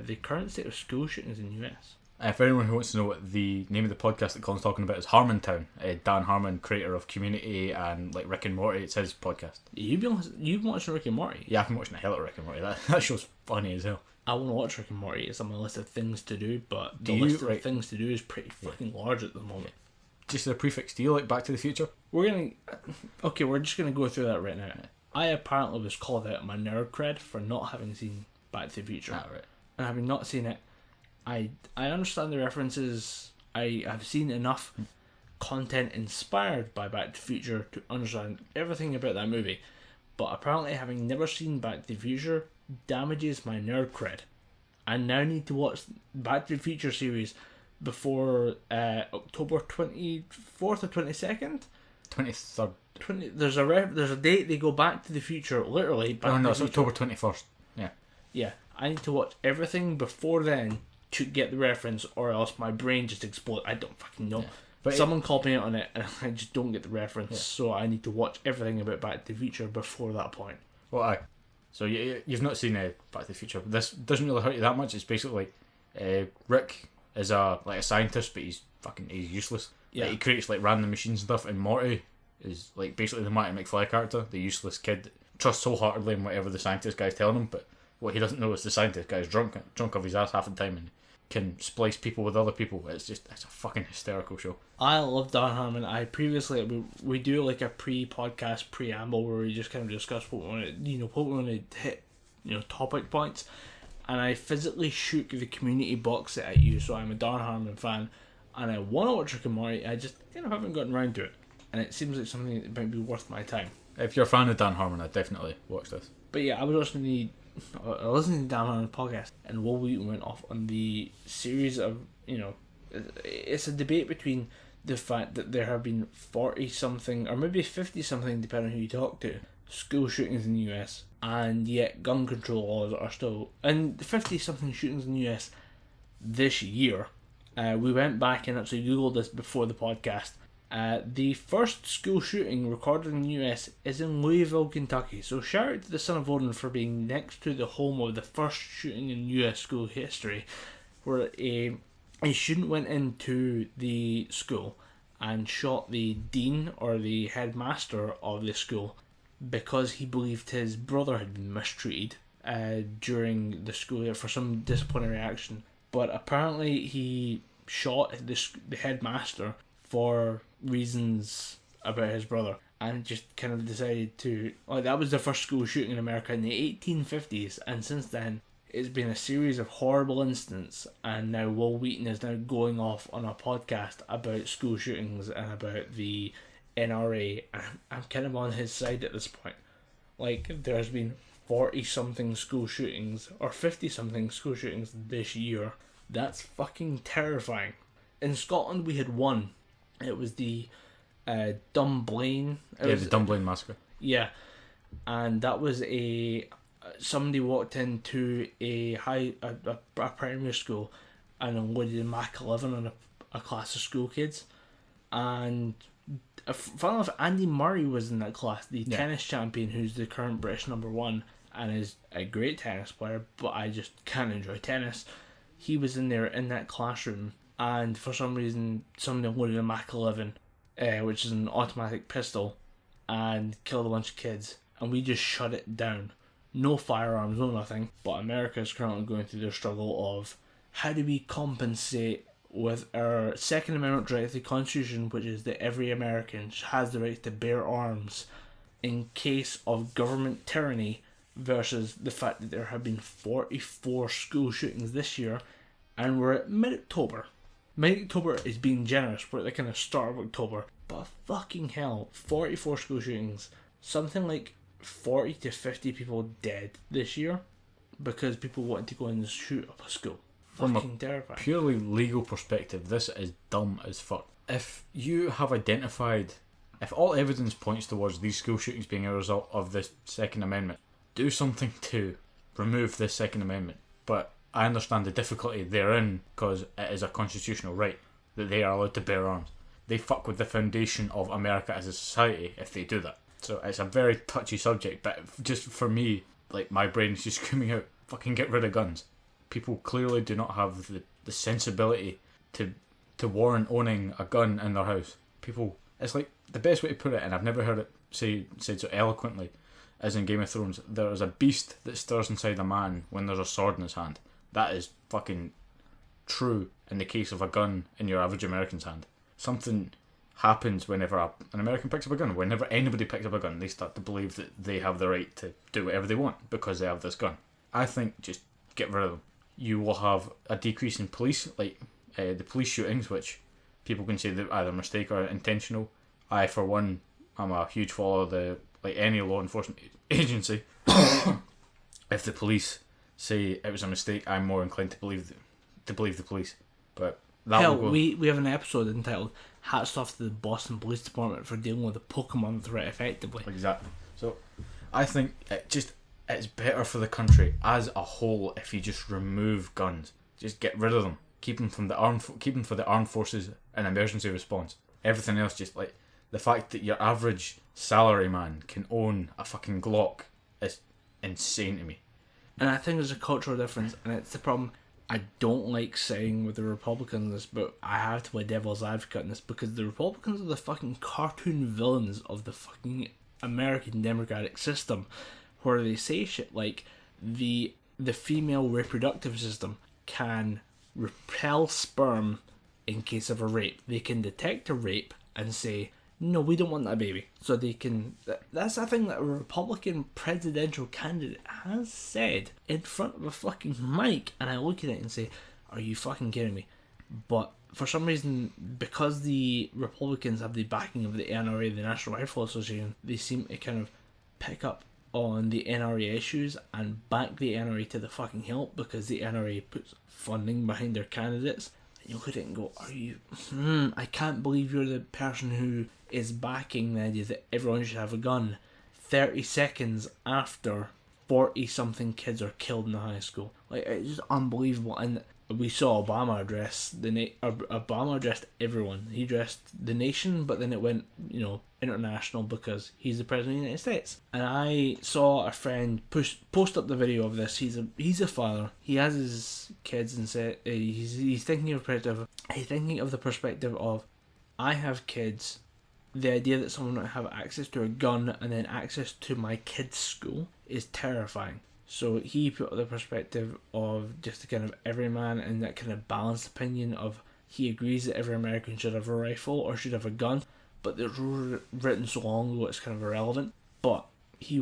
[SPEAKER 2] the current state of school shootings in the US.
[SPEAKER 3] For anyone who wants to know what the name of the podcast that Colin's talking about is Harmontown. Dan Harmon, creator of Community and like Rick and Morty, it's his podcast.
[SPEAKER 2] You've been watching Rick and Morty?
[SPEAKER 3] Yeah, I've been watching the hell out of Rick and Morty. That show's funny as hell.
[SPEAKER 2] I want to watch Rick and Morty. It's on my list of things to do, but the list of things to do is pretty fucking large at the moment.
[SPEAKER 3] Yeah. Just a prefix, do you like Back to the Future?
[SPEAKER 2] We're just gonna go through that right now. I apparently was called out my nerd cred for not having seen Back to the Future.
[SPEAKER 3] Ah, right.
[SPEAKER 2] And having not seen it, I understand the references. I have seen enough content inspired by Back to the Future to understand everything about that movie. But apparently having never seen Back to the Future damages my nerd cred. I now need to watch Back to the Future series before October 24th or 22nd?
[SPEAKER 3] 23rd.
[SPEAKER 2] There's a date they go back to the future, literally.
[SPEAKER 3] No, it's October 21st. Yeah.
[SPEAKER 2] Yeah, I need to watch everything before then to get the reference, or else my brain just explodes. I don't fucking know. Yeah. But someone called me out on it, and I just don't get the reference. Yeah. So I need to watch everything about Back to the Future before that point.
[SPEAKER 3] Well, aye. So you've not seen Back to the Future. This doesn't really hurt you that much. It's basically Rick is a scientist, but he's useless. Yeah. Like, he creates like random machines and stuff, and Morty is like basically the Marty McFly character, the useless kid, trusts wholeheartedly in whatever the scientist guy's telling him, but what he doesn't know is the scientist guy's drunk off his ass half the time and can splice people with other people. It's a fucking hysterical show.
[SPEAKER 2] I love Dan Harmon. I previously we do like a pre-podcast preamble where we just kind of discuss what we want to hit, topic points, and I physically shook the Community box set at you. So I'm a Dan Harmon fan, and I want to watch Rick and Morty. I just haven't gotten around to it, and it seems like something that might be worth my time.
[SPEAKER 3] If you're a fan of Dan Harmon, I'd definitely watch this.
[SPEAKER 2] But yeah, I was listening to Dan Harmon's podcast, and Will Wheaton went off on the series of, it's a debate between the fact that there have been 40-something, or maybe 50-something, depending on who you talk to, school shootings in the US, and yet gun control laws are still, and 50-something shootings in the US this year. We went back and actually Googled this before the podcast. The first school shooting recorded in the US is in Louisville, Kentucky. So shout out to the son of Odin for being next to the home of the first shooting in US school history, where a student went into the school and shot the dean or the headmaster of the school because he believed his brother had been mistreated during the school year for some disciplinary action. But apparently he shot the headmaster for reasons about his brother, and just kind of decided to, that was the first school shooting in America in the 1850s, and since then it's been a series of horrible incidents, and now Will Wheaton is now going off on a podcast about school shootings and about the NRA, and I'm kind of on his side at this point. Like, there's been 40-something school shootings, or 50-something school shootings this year. That's fucking terrifying. In Scotland we had one. It was the Dunblane.
[SPEAKER 3] The Dunblane massacre.
[SPEAKER 2] Yeah, and that was somebody walked into a primary school and unloaded a Mach 11 on a class of school kids, and funnily enough, Andy Murray was in that class, the tennis champion, who's the current British #1 and is a great tennis player, but I just can't enjoy tennis. He was in there in that classroom, and for some reason somebody loaded a Mach 11, which is an automatic pistol, and killed a bunch of kids, and we just shut it down. No firearms, no nothing. But America is currently going through their struggle of how do we compensate with our Second Amendment right to the Constitution, which is that every American has the right to bear arms in case of government tyranny, versus the fact that there have been 44 school shootings this year, and we're at mid-October. Mid-October is being generous. We're at the kind of start of October. But fucking hell, 44 school shootings. Something like 40 to 50 people dead this year because people wanted to go and shoot up a school.
[SPEAKER 3] From
[SPEAKER 2] fucking terrifying.
[SPEAKER 3] Purely legal perspective, this is dumb as fuck. If you have identified, if all evidence points towards these school shootings being a result of the Second Amendment, do something to remove this Second Amendment. But I understand the difficulty therein because it is a constitutional right that they are allowed to bear arms. they fuck with the foundation of America as a society if they do that. So it's a very touchy subject, but just for me, like, my brain is just screaming out, fucking get rid of guns. People clearly do not have the sensibility to warrant owning a gun in their house. People, it's like, the best way to put it, and I've never heard it said so eloquently, as in Game of Thrones, there is a beast that stirs inside a man when there's a sword in his hand. That is fucking true in the case of a gun in your average American's hand. Something happens whenever an American picks up a gun. Whenever anybody picks up a gun, they start to believe that they have the right to do whatever they want because they have this gun. I think just get rid of them. You will have a decrease in police, like the police shootings, which people can say they're either a mistake or intentional. I, for one, I'm a huge follower of any law enforcement agency. If the police say it was a mistake, I'm more inclined to believe the police. But that
[SPEAKER 2] hell,
[SPEAKER 3] will go.
[SPEAKER 2] we have an episode entitled "Hats Off to the Boston Police Department for dealing with the Pokemon threat effectively."
[SPEAKER 3] Exactly. So I think it's better for the country as a whole if you just remove guns. Just get rid of them. Keep them for the armed forces and emergency response. Everything else, just like the fact that your average salaryman can own a fucking Glock is insane to me.
[SPEAKER 2] And I think there's a cultural difference, and it's the problem. I don't like saying with the Republicans this, but I have to play devil's advocate in this because the Republicans are the fucking cartoon villains of the fucking American democratic system, where they say shit like the female reproductive system can repel sperm in case of a rape. They can detect a rape and say, no, we don't want that baby. So they can... That's a thing that a Republican presidential candidate has said in front of a fucking mic, and I look at it and say, are you fucking kidding me? But for some reason, because the Republicans have the backing of the NRA, the National Rifle Association, they seem to kind of pick up on the NRA issues and back the NRA to the fucking hilt because the NRA puts funding behind their candidates. And you look at it and go, are you... I can't believe you're the person who is backing the idea that everyone should have a gun 30 seconds after 40-something kids are killed in the high school. Like, it's just unbelievable. And we saw Obama address Obama addressed everyone. He addressed the nation, but then it went, international because he's the president of the United States. And I saw a friend post up the video of this. He's a father. He has his kids and said he's thinking of the perspective of, I have kids. The idea that someone might have access to a gun and then access to my kid's school is terrifying. So he put the perspective of just a kind of everyman and that kind of balanced opinion of he agrees that every American should have a rifle or should have a gun, but it's written so long ago it's kind of irrelevant. But he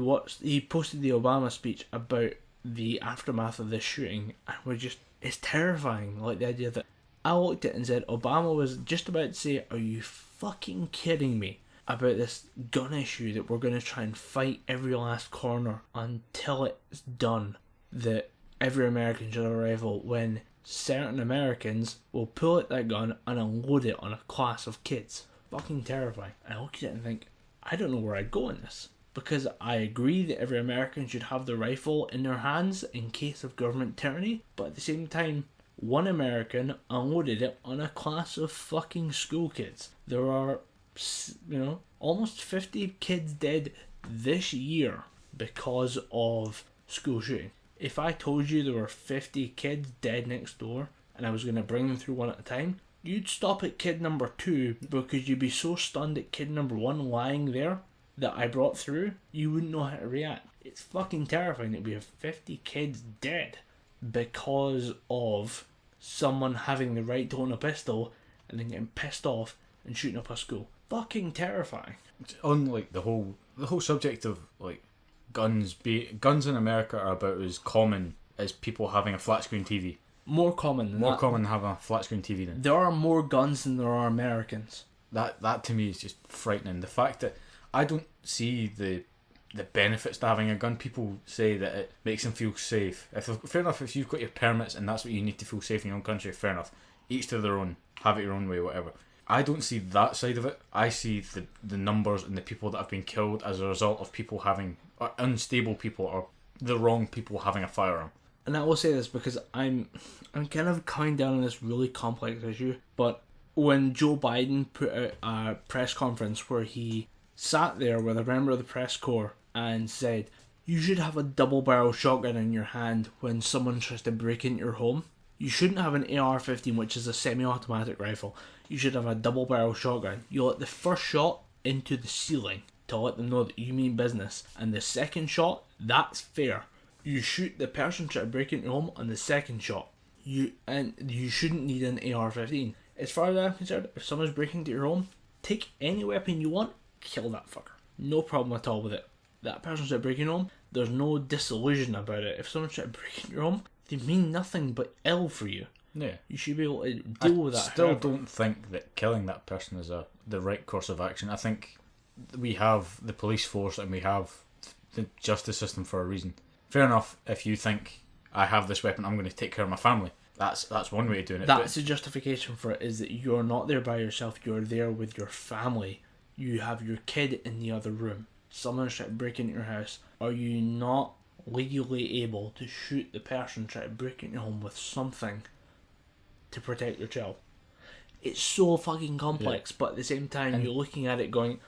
[SPEAKER 2] posted the Obama speech about the aftermath of this shooting, and it's terrifying. Like the idea that I looked at it and said Obama was just about to say, are you fucking kidding me about this gun issue that we're going to try and fight every last corner until it's done, that every American should have a rifle, when certain Americans will pull out that gun and unload it on a class of kids. Fucking terrifying. I look at it and think, I don't know where I'd go in this, because I agree that every American should have the rifle in their hands in case of government tyranny, but at the same time, one American unloaded it on a class of fucking school kids. There are, almost 50 kids dead this year because of school shooting. If I told you there were 50 kids dead next door and I was going to bring them through one at a time, you'd stop at kid number 2 because you'd be so stunned at kid number 1 lying there that I brought through, you wouldn't know how to react. It's fucking terrifying that we have 50 kids dead because of someone having the right to own a pistol and then getting pissed off and shooting up a school. Fucking terrifying.
[SPEAKER 3] On like the whole subject of like guns in America are about as common as people having a flat screen TV.
[SPEAKER 2] More common than
[SPEAKER 3] having a flat screen TV than.
[SPEAKER 2] There are more guns than there are Americans.
[SPEAKER 3] That to me is just frightening. The fact that I don't see the benefits to having a gun. People say that it makes them feel safe. Fair enough, if you've got your permits and that's what you need to feel safe in your own country, fair enough. Each to their own. Have it your own way, whatever. I don't see that side of it. I see the numbers and the people that have been killed as a result of people having, or unstable people, or the wrong people having a firearm.
[SPEAKER 2] And I will say this because I'm kind of coming down on this really complex issue, but when Joe Biden put out a press conference where he sat there with a member of the press corps and said, you should have a double-barrel shotgun in your hand when someone tries to break into your home. You shouldn't have an AR-15, which is a semi-automatic rifle. You should have a double-barrel shotgun. You let the first shot into the ceiling to let them know that you mean business. And the second shot, that's fair. You shoot the person trying to break into your home on the second shot. You shouldn't need an AR-15. As far as I'm concerned, if someone's breaking into your home, take any weapon you want, kill that fucker. No problem at all with it. That person's trying to break into your home, there's no disillusion about it. If someone's trying to break into your home, they mean nothing but ill for you.
[SPEAKER 3] Yeah.
[SPEAKER 2] You should be able to deal with that.
[SPEAKER 3] I still don't think that killing that person is the right course of action. I think we have the police force and we have the justice system for a reason. Fair enough, if you think, I have this weapon, I'm going to take care of my family. That's one way of doing it.
[SPEAKER 2] That's the justification for it, is that you're not there by yourself, you're there with your family. You have your kid in the other room. Someone's trying to break into your house. Are you not legally able to shoot the person trying to break into your home with something to protect your child? It's so fucking complex, but at the same time, you're looking at it going,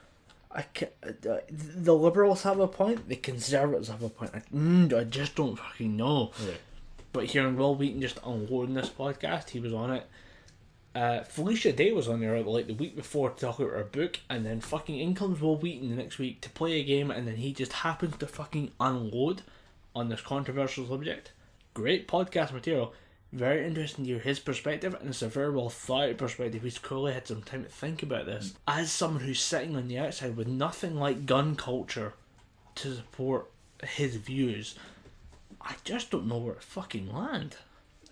[SPEAKER 2] the Liberals have a point, the Conservatives have a point. I just don't fucking know.
[SPEAKER 3] Yeah.
[SPEAKER 2] But hearing Will Wheaton just unloading this podcast, he was on it. Felicia Day was on there like the week before to talk about her book, and then fucking in comes Will Wheaton the next week to play a game, and then he just happens to fucking unload on this controversial subject. Great podcast material. Very interesting to hear his perspective, and it's a very well thought out perspective. He's clearly had some time to think about this. As someone who's sitting on the outside with nothing like gun culture to support his views, I just don't know where to fucking land.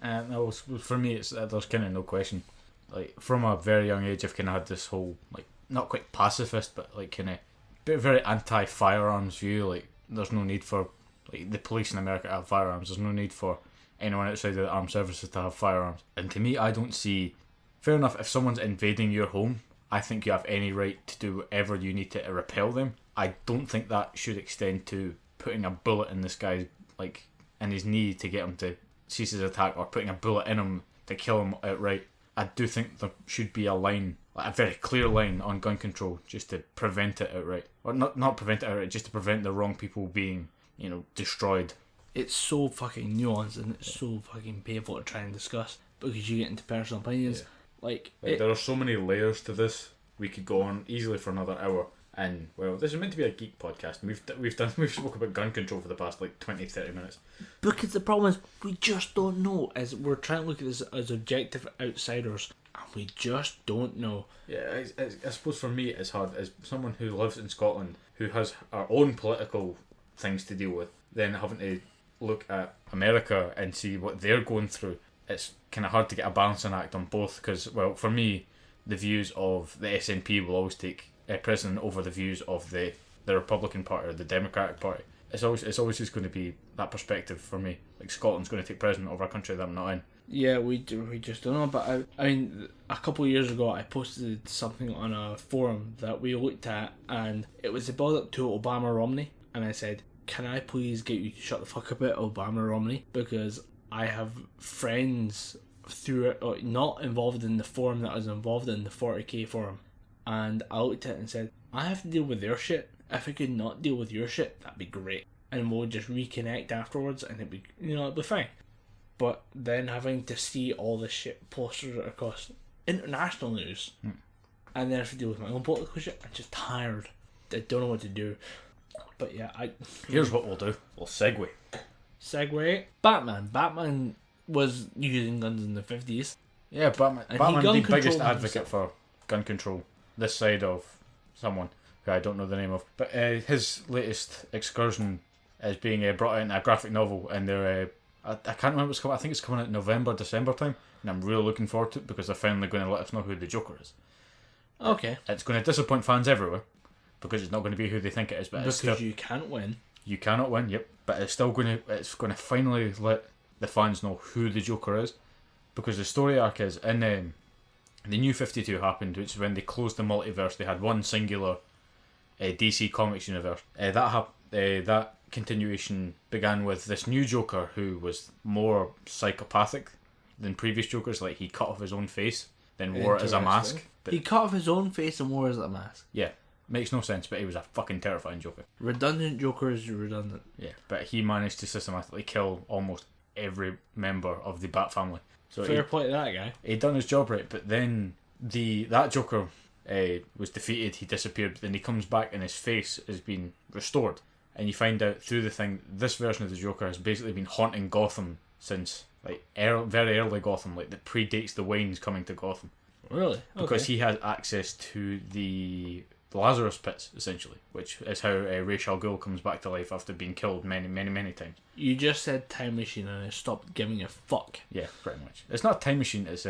[SPEAKER 3] No, for me, there's kind of no question. Like, from a very young age, I've kind of had this whole, like, not quite pacifist, but like kind of very anti-firearms view. Like, there's no need for, like, the police in America to have firearms. There's no need for anyone outside of the armed services to have firearms. And to me, I don't see. Fair enough, if someone's invading your home, I think you have any right to do whatever you need to repel them. I don't think that should extend to putting a bullet in this guy's, like, in his knee to get him to cease his attack, or putting a bullet in him to kill him outright. I do think there should be a line, like a very clear line on gun control, just to prevent it outright. Or not prevent it outright, just to prevent the wrong people being, destroyed.
[SPEAKER 2] It's so fucking nuanced, and it's so fucking painful to try and discuss, because you get into personal opinions. Yeah.
[SPEAKER 3] There are so many layers to this. We could go on easily for another hour. And, well, this is meant to be a geek podcast, and we've spoke about gun control for the past, 20-30 minutes.
[SPEAKER 2] Because the problem is, we just don't know, as we're trying to look at this as objective outsiders, and we just don't know.
[SPEAKER 3] Yeah, I suppose for me it's hard, as someone who lives in Scotland, who has our own political things to deal with, then having to look at America and see what they're going through. It's kind of hard to get a balancing act on both, because, well, for me, the views of the SNP will always take precedent over the views of the Republican Party or the Democratic Party. It's always just going to be that perspective for me. Like, Scotland's going to take precedent over a country that I'm not in.
[SPEAKER 2] Yeah, we just don't know. But I mean, a couple of years ago, I posted something on a forum that we looked at, and it was the build up to Obama Romney, and I said, can I please get you to shut the fuck up about Obama Romney, because I have friends through it, not involved in the forum that I was involved in, the 40k forum. And I looked at it and said, I have to deal with their shit. If I could not deal with your shit, that'd be great. And we'll just reconnect afterwards, and it'd be fine. But then having to see all this shit posted across international news, and then have to deal with my own political shit, I'm just tired. I don't know what to do. But yeah,
[SPEAKER 3] here's what we'll do. We'll segue.
[SPEAKER 2] Batman was using guns in the 50s.
[SPEAKER 3] Yeah, Batman the biggest advocate for gun control. This side of someone who I don't know the name of, but his latest excursion is being brought out in a graphic novel, and they're I can't remember what's coming. I think it's coming out November, December time, and I'm really looking forward to it, because they're finally going to let us know who the Joker is.
[SPEAKER 2] Okay.
[SPEAKER 3] It's going to disappoint fans everywhere, because it's not going to be who they think it is. But
[SPEAKER 2] because you can't win. You
[SPEAKER 3] cannot win. Yep. But it's still going to finally let the fans know who the Joker is, because the story arc is in. The New 52 happened, which is when they closed the multiverse. They had one singular DC Comics universe. That continuation began with this new Joker, who was more psychopathic than previous Jokers. Like, he cut off his own face. then wore it as a mask.
[SPEAKER 2] Interesting.
[SPEAKER 3] But
[SPEAKER 2] He cut off his own face and wore it as a mask.
[SPEAKER 3] yeah, makes no sense, but he was a fucking terrifying Joker.
[SPEAKER 2] Redundant Joker is redundant.
[SPEAKER 3] Yeah, but he managed to systematically kill almost every member of the Bat family. So
[SPEAKER 2] Fair play to that guy.
[SPEAKER 3] he'd done his job right, but then that Joker was defeated, he disappeared, but then he comes back and his face has been restored. And you find out through the thing, this version of the Joker has basically been haunting Gotham since, like, very early Gotham, like, that predates the Waynes coming to Gotham.
[SPEAKER 2] Really?
[SPEAKER 3] Because he has access to the Lazarus pits, essentially, which is how Ra's al Ghul comes back to life after being killed many, many, many times.
[SPEAKER 2] You just said time machine and I stopped giving a fuck.
[SPEAKER 3] Yeah, pretty much. It's not a time machine, it's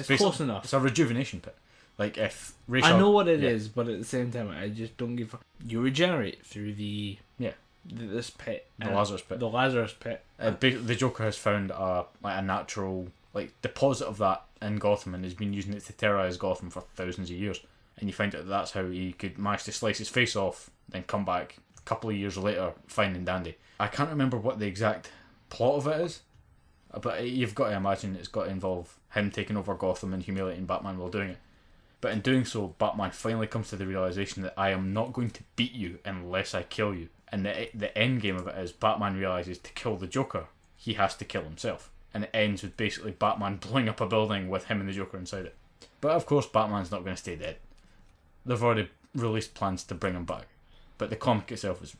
[SPEAKER 2] close enough.
[SPEAKER 3] It's a rejuvenation pit. Like, if Ra's
[SPEAKER 2] I know what it is, but at the same time, I just don't give a... You regenerate through this pit.
[SPEAKER 3] The Lazarus pit.
[SPEAKER 2] The Lazarus pit.
[SPEAKER 3] The Joker has found a natural, like, deposit of that in Gotham and has been using it to terrorise Gotham for thousands of years. And you find out that's how he could manage to slice his face off, then come back a couple of years later, fine and dandy. I can't remember what the exact plot of it is, but you've got to imagine it's got to involve him taking over Gotham and humiliating Batman while doing it. But in doing so, Batman finally comes to the realisation that I am not going to beat you unless I kill you. And the end game of it is Batman realises to kill the Joker, he has to kill himself. And it ends with basically Batman blowing up a building with him and the Joker inside it. But of course, Batman's not going to stay dead. They've already released plans to bring him back. But the comic itself is,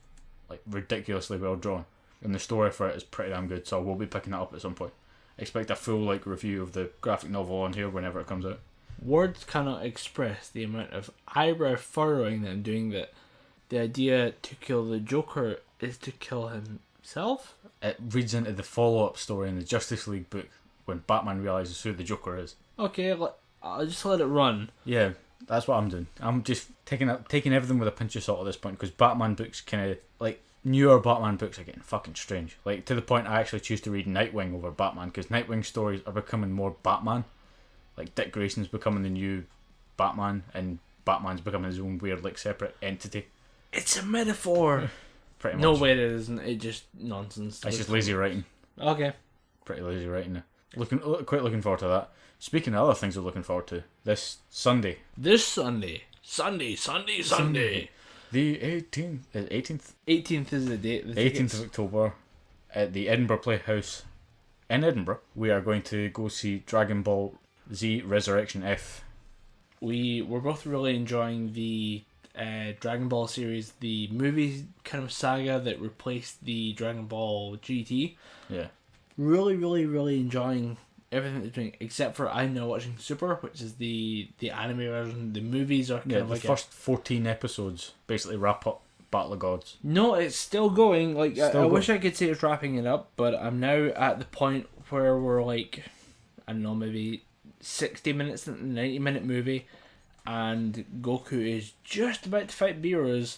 [SPEAKER 3] like, ridiculously well drawn. And the story for it is pretty damn good, so we'll be picking that up at some point. Expect a full, like, review of the graphic novel on here whenever it comes out.
[SPEAKER 2] Words cannot express the amount of eyebrow furrowing that I'm doing that the idea to kill the Joker is to kill himself?
[SPEAKER 3] It reads into the follow-up story in the Justice League book when Batman realises who the Joker is.
[SPEAKER 2] Okay, I'll just let it run.
[SPEAKER 3] Yeah, that's what I'm doing. I'm just taking everything with a pinch of salt at this point, because Batman books kind of, like, newer Batman books are getting fucking strange. Like, to the point I actually choose to read Nightwing over Batman, because Nightwing stories are becoming more Batman. Like, Dick Grayson's becoming the new Batman, and Batman's becoming his own weird, like, separate entity.
[SPEAKER 2] It's a metaphor.
[SPEAKER 3] Pretty much.
[SPEAKER 2] No way it isn't. It's just nonsense.
[SPEAKER 3] It's just lazy writing.
[SPEAKER 2] Okay.
[SPEAKER 3] Pretty lazy writing. Quite looking forward to that. Speaking of other things we're looking forward to, this Sunday.
[SPEAKER 2] Sunday.
[SPEAKER 3] The 18th.
[SPEAKER 2] 18th is the date.
[SPEAKER 3] 18th of October at the Edinburgh Playhouse in Edinburgh. We are going to go see Dragon Ball Z Resurrection F.
[SPEAKER 2] We were both really enjoying the Dragon Ball series, the movie kind of saga that replaced the Dragon Ball GT.
[SPEAKER 3] Yeah.
[SPEAKER 2] Really, really, really enjoying everything they're doing, except for I'm now watching Super, which is the anime version. The movies are kind of
[SPEAKER 3] the
[SPEAKER 2] like
[SPEAKER 3] first 14 episodes basically wrap up Battle of Gods.
[SPEAKER 2] No, it's still going. Like, I wish I could say it's wrapping it up, but I'm now at the point where we're like, I don't know, maybe 60 minutes into the 90-minute movie, and Goku is just about to fight Beerus,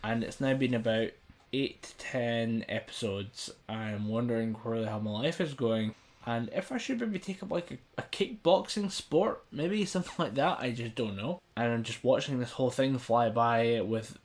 [SPEAKER 2] and it's now been about 8 to 10 episodes. I'm wondering where the hell my life is going, and if I should maybe take up like a kickboxing sport, maybe something like that. I just don't know. And I'm just watching this whole thing fly by with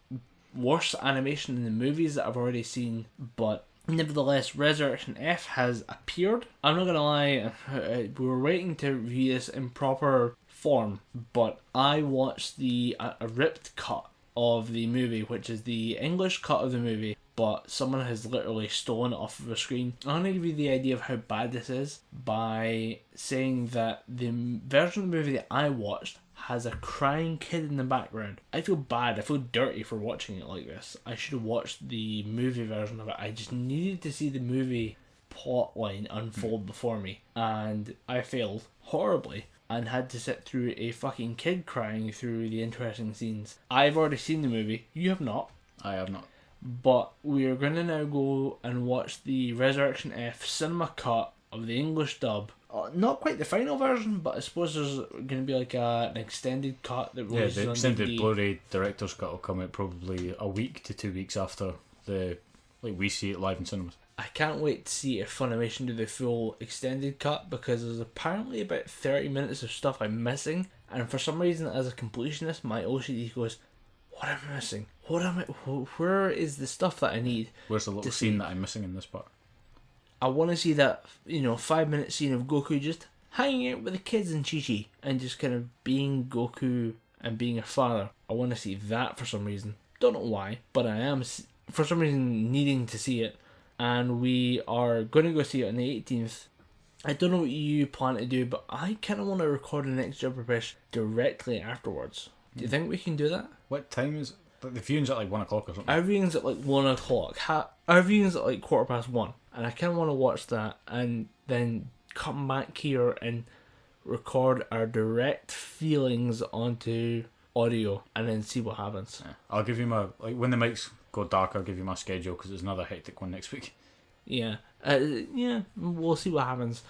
[SPEAKER 2] worse animation than the movies that I've already seen, but nevertheless, Resurrection F has appeared. I'm not gonna lie, we were waiting to review this in proper form, but I watched a ripped cut of the movie, which is the English cut of the movie, but someone has literally stolen it off of the screen. I'm going to give you the idea of how bad this is by saying that the version of the movie that I watched has a crying kid in the background. I feel bad, I feel dirty for watching it like this. I should have watched the movie version of it. I just needed to see the movie plotline unfold before me, and I failed horribly and had to sit through a fucking kid crying through the interesting scenes. I've already seen the movie, you have not.
[SPEAKER 3] I have not.
[SPEAKER 2] But we are going to now go and watch the Resurrection F cinema cut of the English dub. Not quite the final version, but I suppose there's going to be like an extended cut that releases
[SPEAKER 3] the
[SPEAKER 2] on
[SPEAKER 3] extended
[SPEAKER 2] DVD.
[SPEAKER 3] Blu-ray director's cut will come out probably a week to 2 weeks after we see it live in cinemas.
[SPEAKER 2] I can't wait to see if Funimation do the full extended cut, because there's apparently about 30 minutes of stuff I'm missing, and for some reason as a completionist my OCD goes, what am I missing? Where is the stuff that I need?
[SPEAKER 3] Where's the little scene that I'm missing in this part?
[SPEAKER 2] I want to see that, 5-minute scene of Goku just hanging out with the kids in Chi-Chi and just kind of being Goku and being a father. I want to see that for some reason. Don't know why, but I am for some reason needing to see it. And we are going to go see it on the 18th. I don't know what you plan to do, but I kind of want to record the next Gibberpish directly afterwards. Do you think we can do that?
[SPEAKER 3] What time is like the viewing's at like 1 o'clock or something?
[SPEAKER 2] Our viewing's at like 1 o'clock. Our viewing's at like 1:15. And I kind of want to watch that and then come back here and record our direct feelings onto audio and then see what happens.
[SPEAKER 3] Yeah. I'll give you my, like, when the mics go dark, I'll give you my schedule because it's another hectic one next week.
[SPEAKER 2] Yeah. Yeah, we'll see what happens.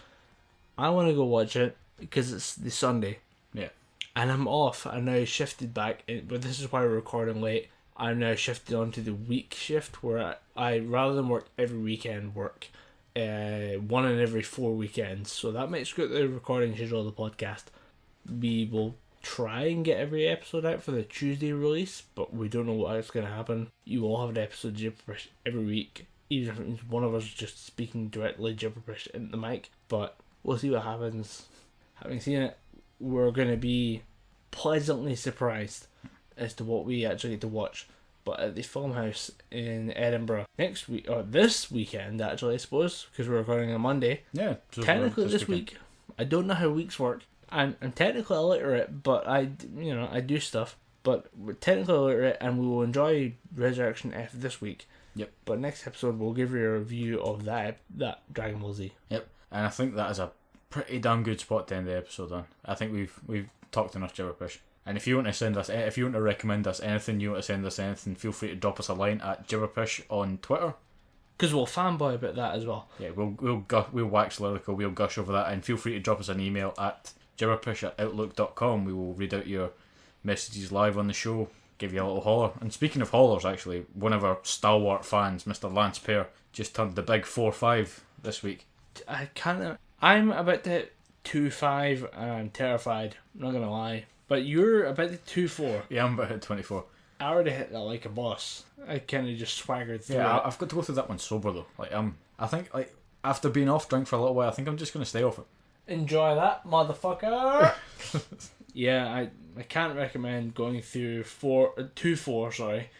[SPEAKER 2] I want to go watch it because it's the Sunday.
[SPEAKER 3] Yeah.
[SPEAKER 2] And I'm off. I now shifted back, but this is why we're recording late. I'm now shifted onto the week shift where I rather than work every weekend, work 1 in every 4 weekends. So that might screw the recording schedule of the podcast. We will try and get every episode out for the Tuesday release, but we don't know what's going to happen. You will have an episode of Gibberpish every week, even if it means one of us just speaking directly Gibberpish into the mic. But we'll see what happens. Having seen it, we're going to be pleasantly surprised as to what we actually get to watch. But at the Filmhouse in Edinburgh next week, or this weekend actually, I suppose, because we're recording on Monday.
[SPEAKER 3] Yeah. So
[SPEAKER 2] technically this week. I don't know how weeks work. I'm technically illiterate, but I do stuff. But we're technically illiterate, and we will enjoy Resurrection F this week.
[SPEAKER 3] Yep.
[SPEAKER 2] But next episode we'll give you a review of that Dragon Ball Z.
[SPEAKER 3] Yep. And I think that is a pretty damn good spot to end the episode on. I think we've talked enough Gibberpish. And if you want to recommend us anything, you want to send us anything, feel free to drop us a line at Gibberpish on Twitter.
[SPEAKER 2] Because we'll fanboy about that as well.
[SPEAKER 3] Yeah, we'll wax lyrical, we'll gush over that, and feel free to drop us an email at gibberpish@outlook.com. We will read out your messages live on the show, give you a little holler. And speaking of hollers, actually, one of our stalwart fans, Mr. Lance Pear, just turned the big 4-5 this week.
[SPEAKER 2] I'm about to hit 2-5 and I'm terrified, I'm not going to lie. But you're about to 2-4.
[SPEAKER 3] Yeah, I'm about to hit 24.
[SPEAKER 2] I already hit that like a boss. I kind of just swaggered through
[SPEAKER 3] Yeah,
[SPEAKER 2] it.
[SPEAKER 3] I've got to go through that one sober though. I think after being off drink for a little while, I think I'm just going to stay off it.
[SPEAKER 2] Enjoy that, motherfucker. Yeah, I can't recommend going through 2-4, sorry.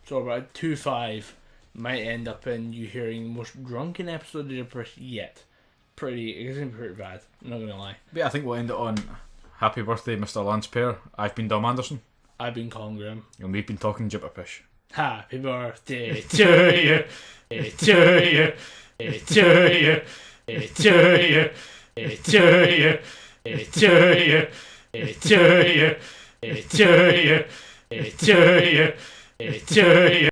[SPEAKER 2] So about 2-5 might end up in you hearing the most drunken episode of Gibberpish yet. It's going to be pretty bad, I'm not going to lie.
[SPEAKER 3] But yeah, I think we'll end it on happy birthday, Mr. Lance Pear. I've been Dom Anderson.
[SPEAKER 2] I've been Colin Graham.
[SPEAKER 3] And we've been talking Gibberpish.
[SPEAKER 2] Happy birthday to you, to you, to you, to you, to you, to you, to you, to you, to you, to you.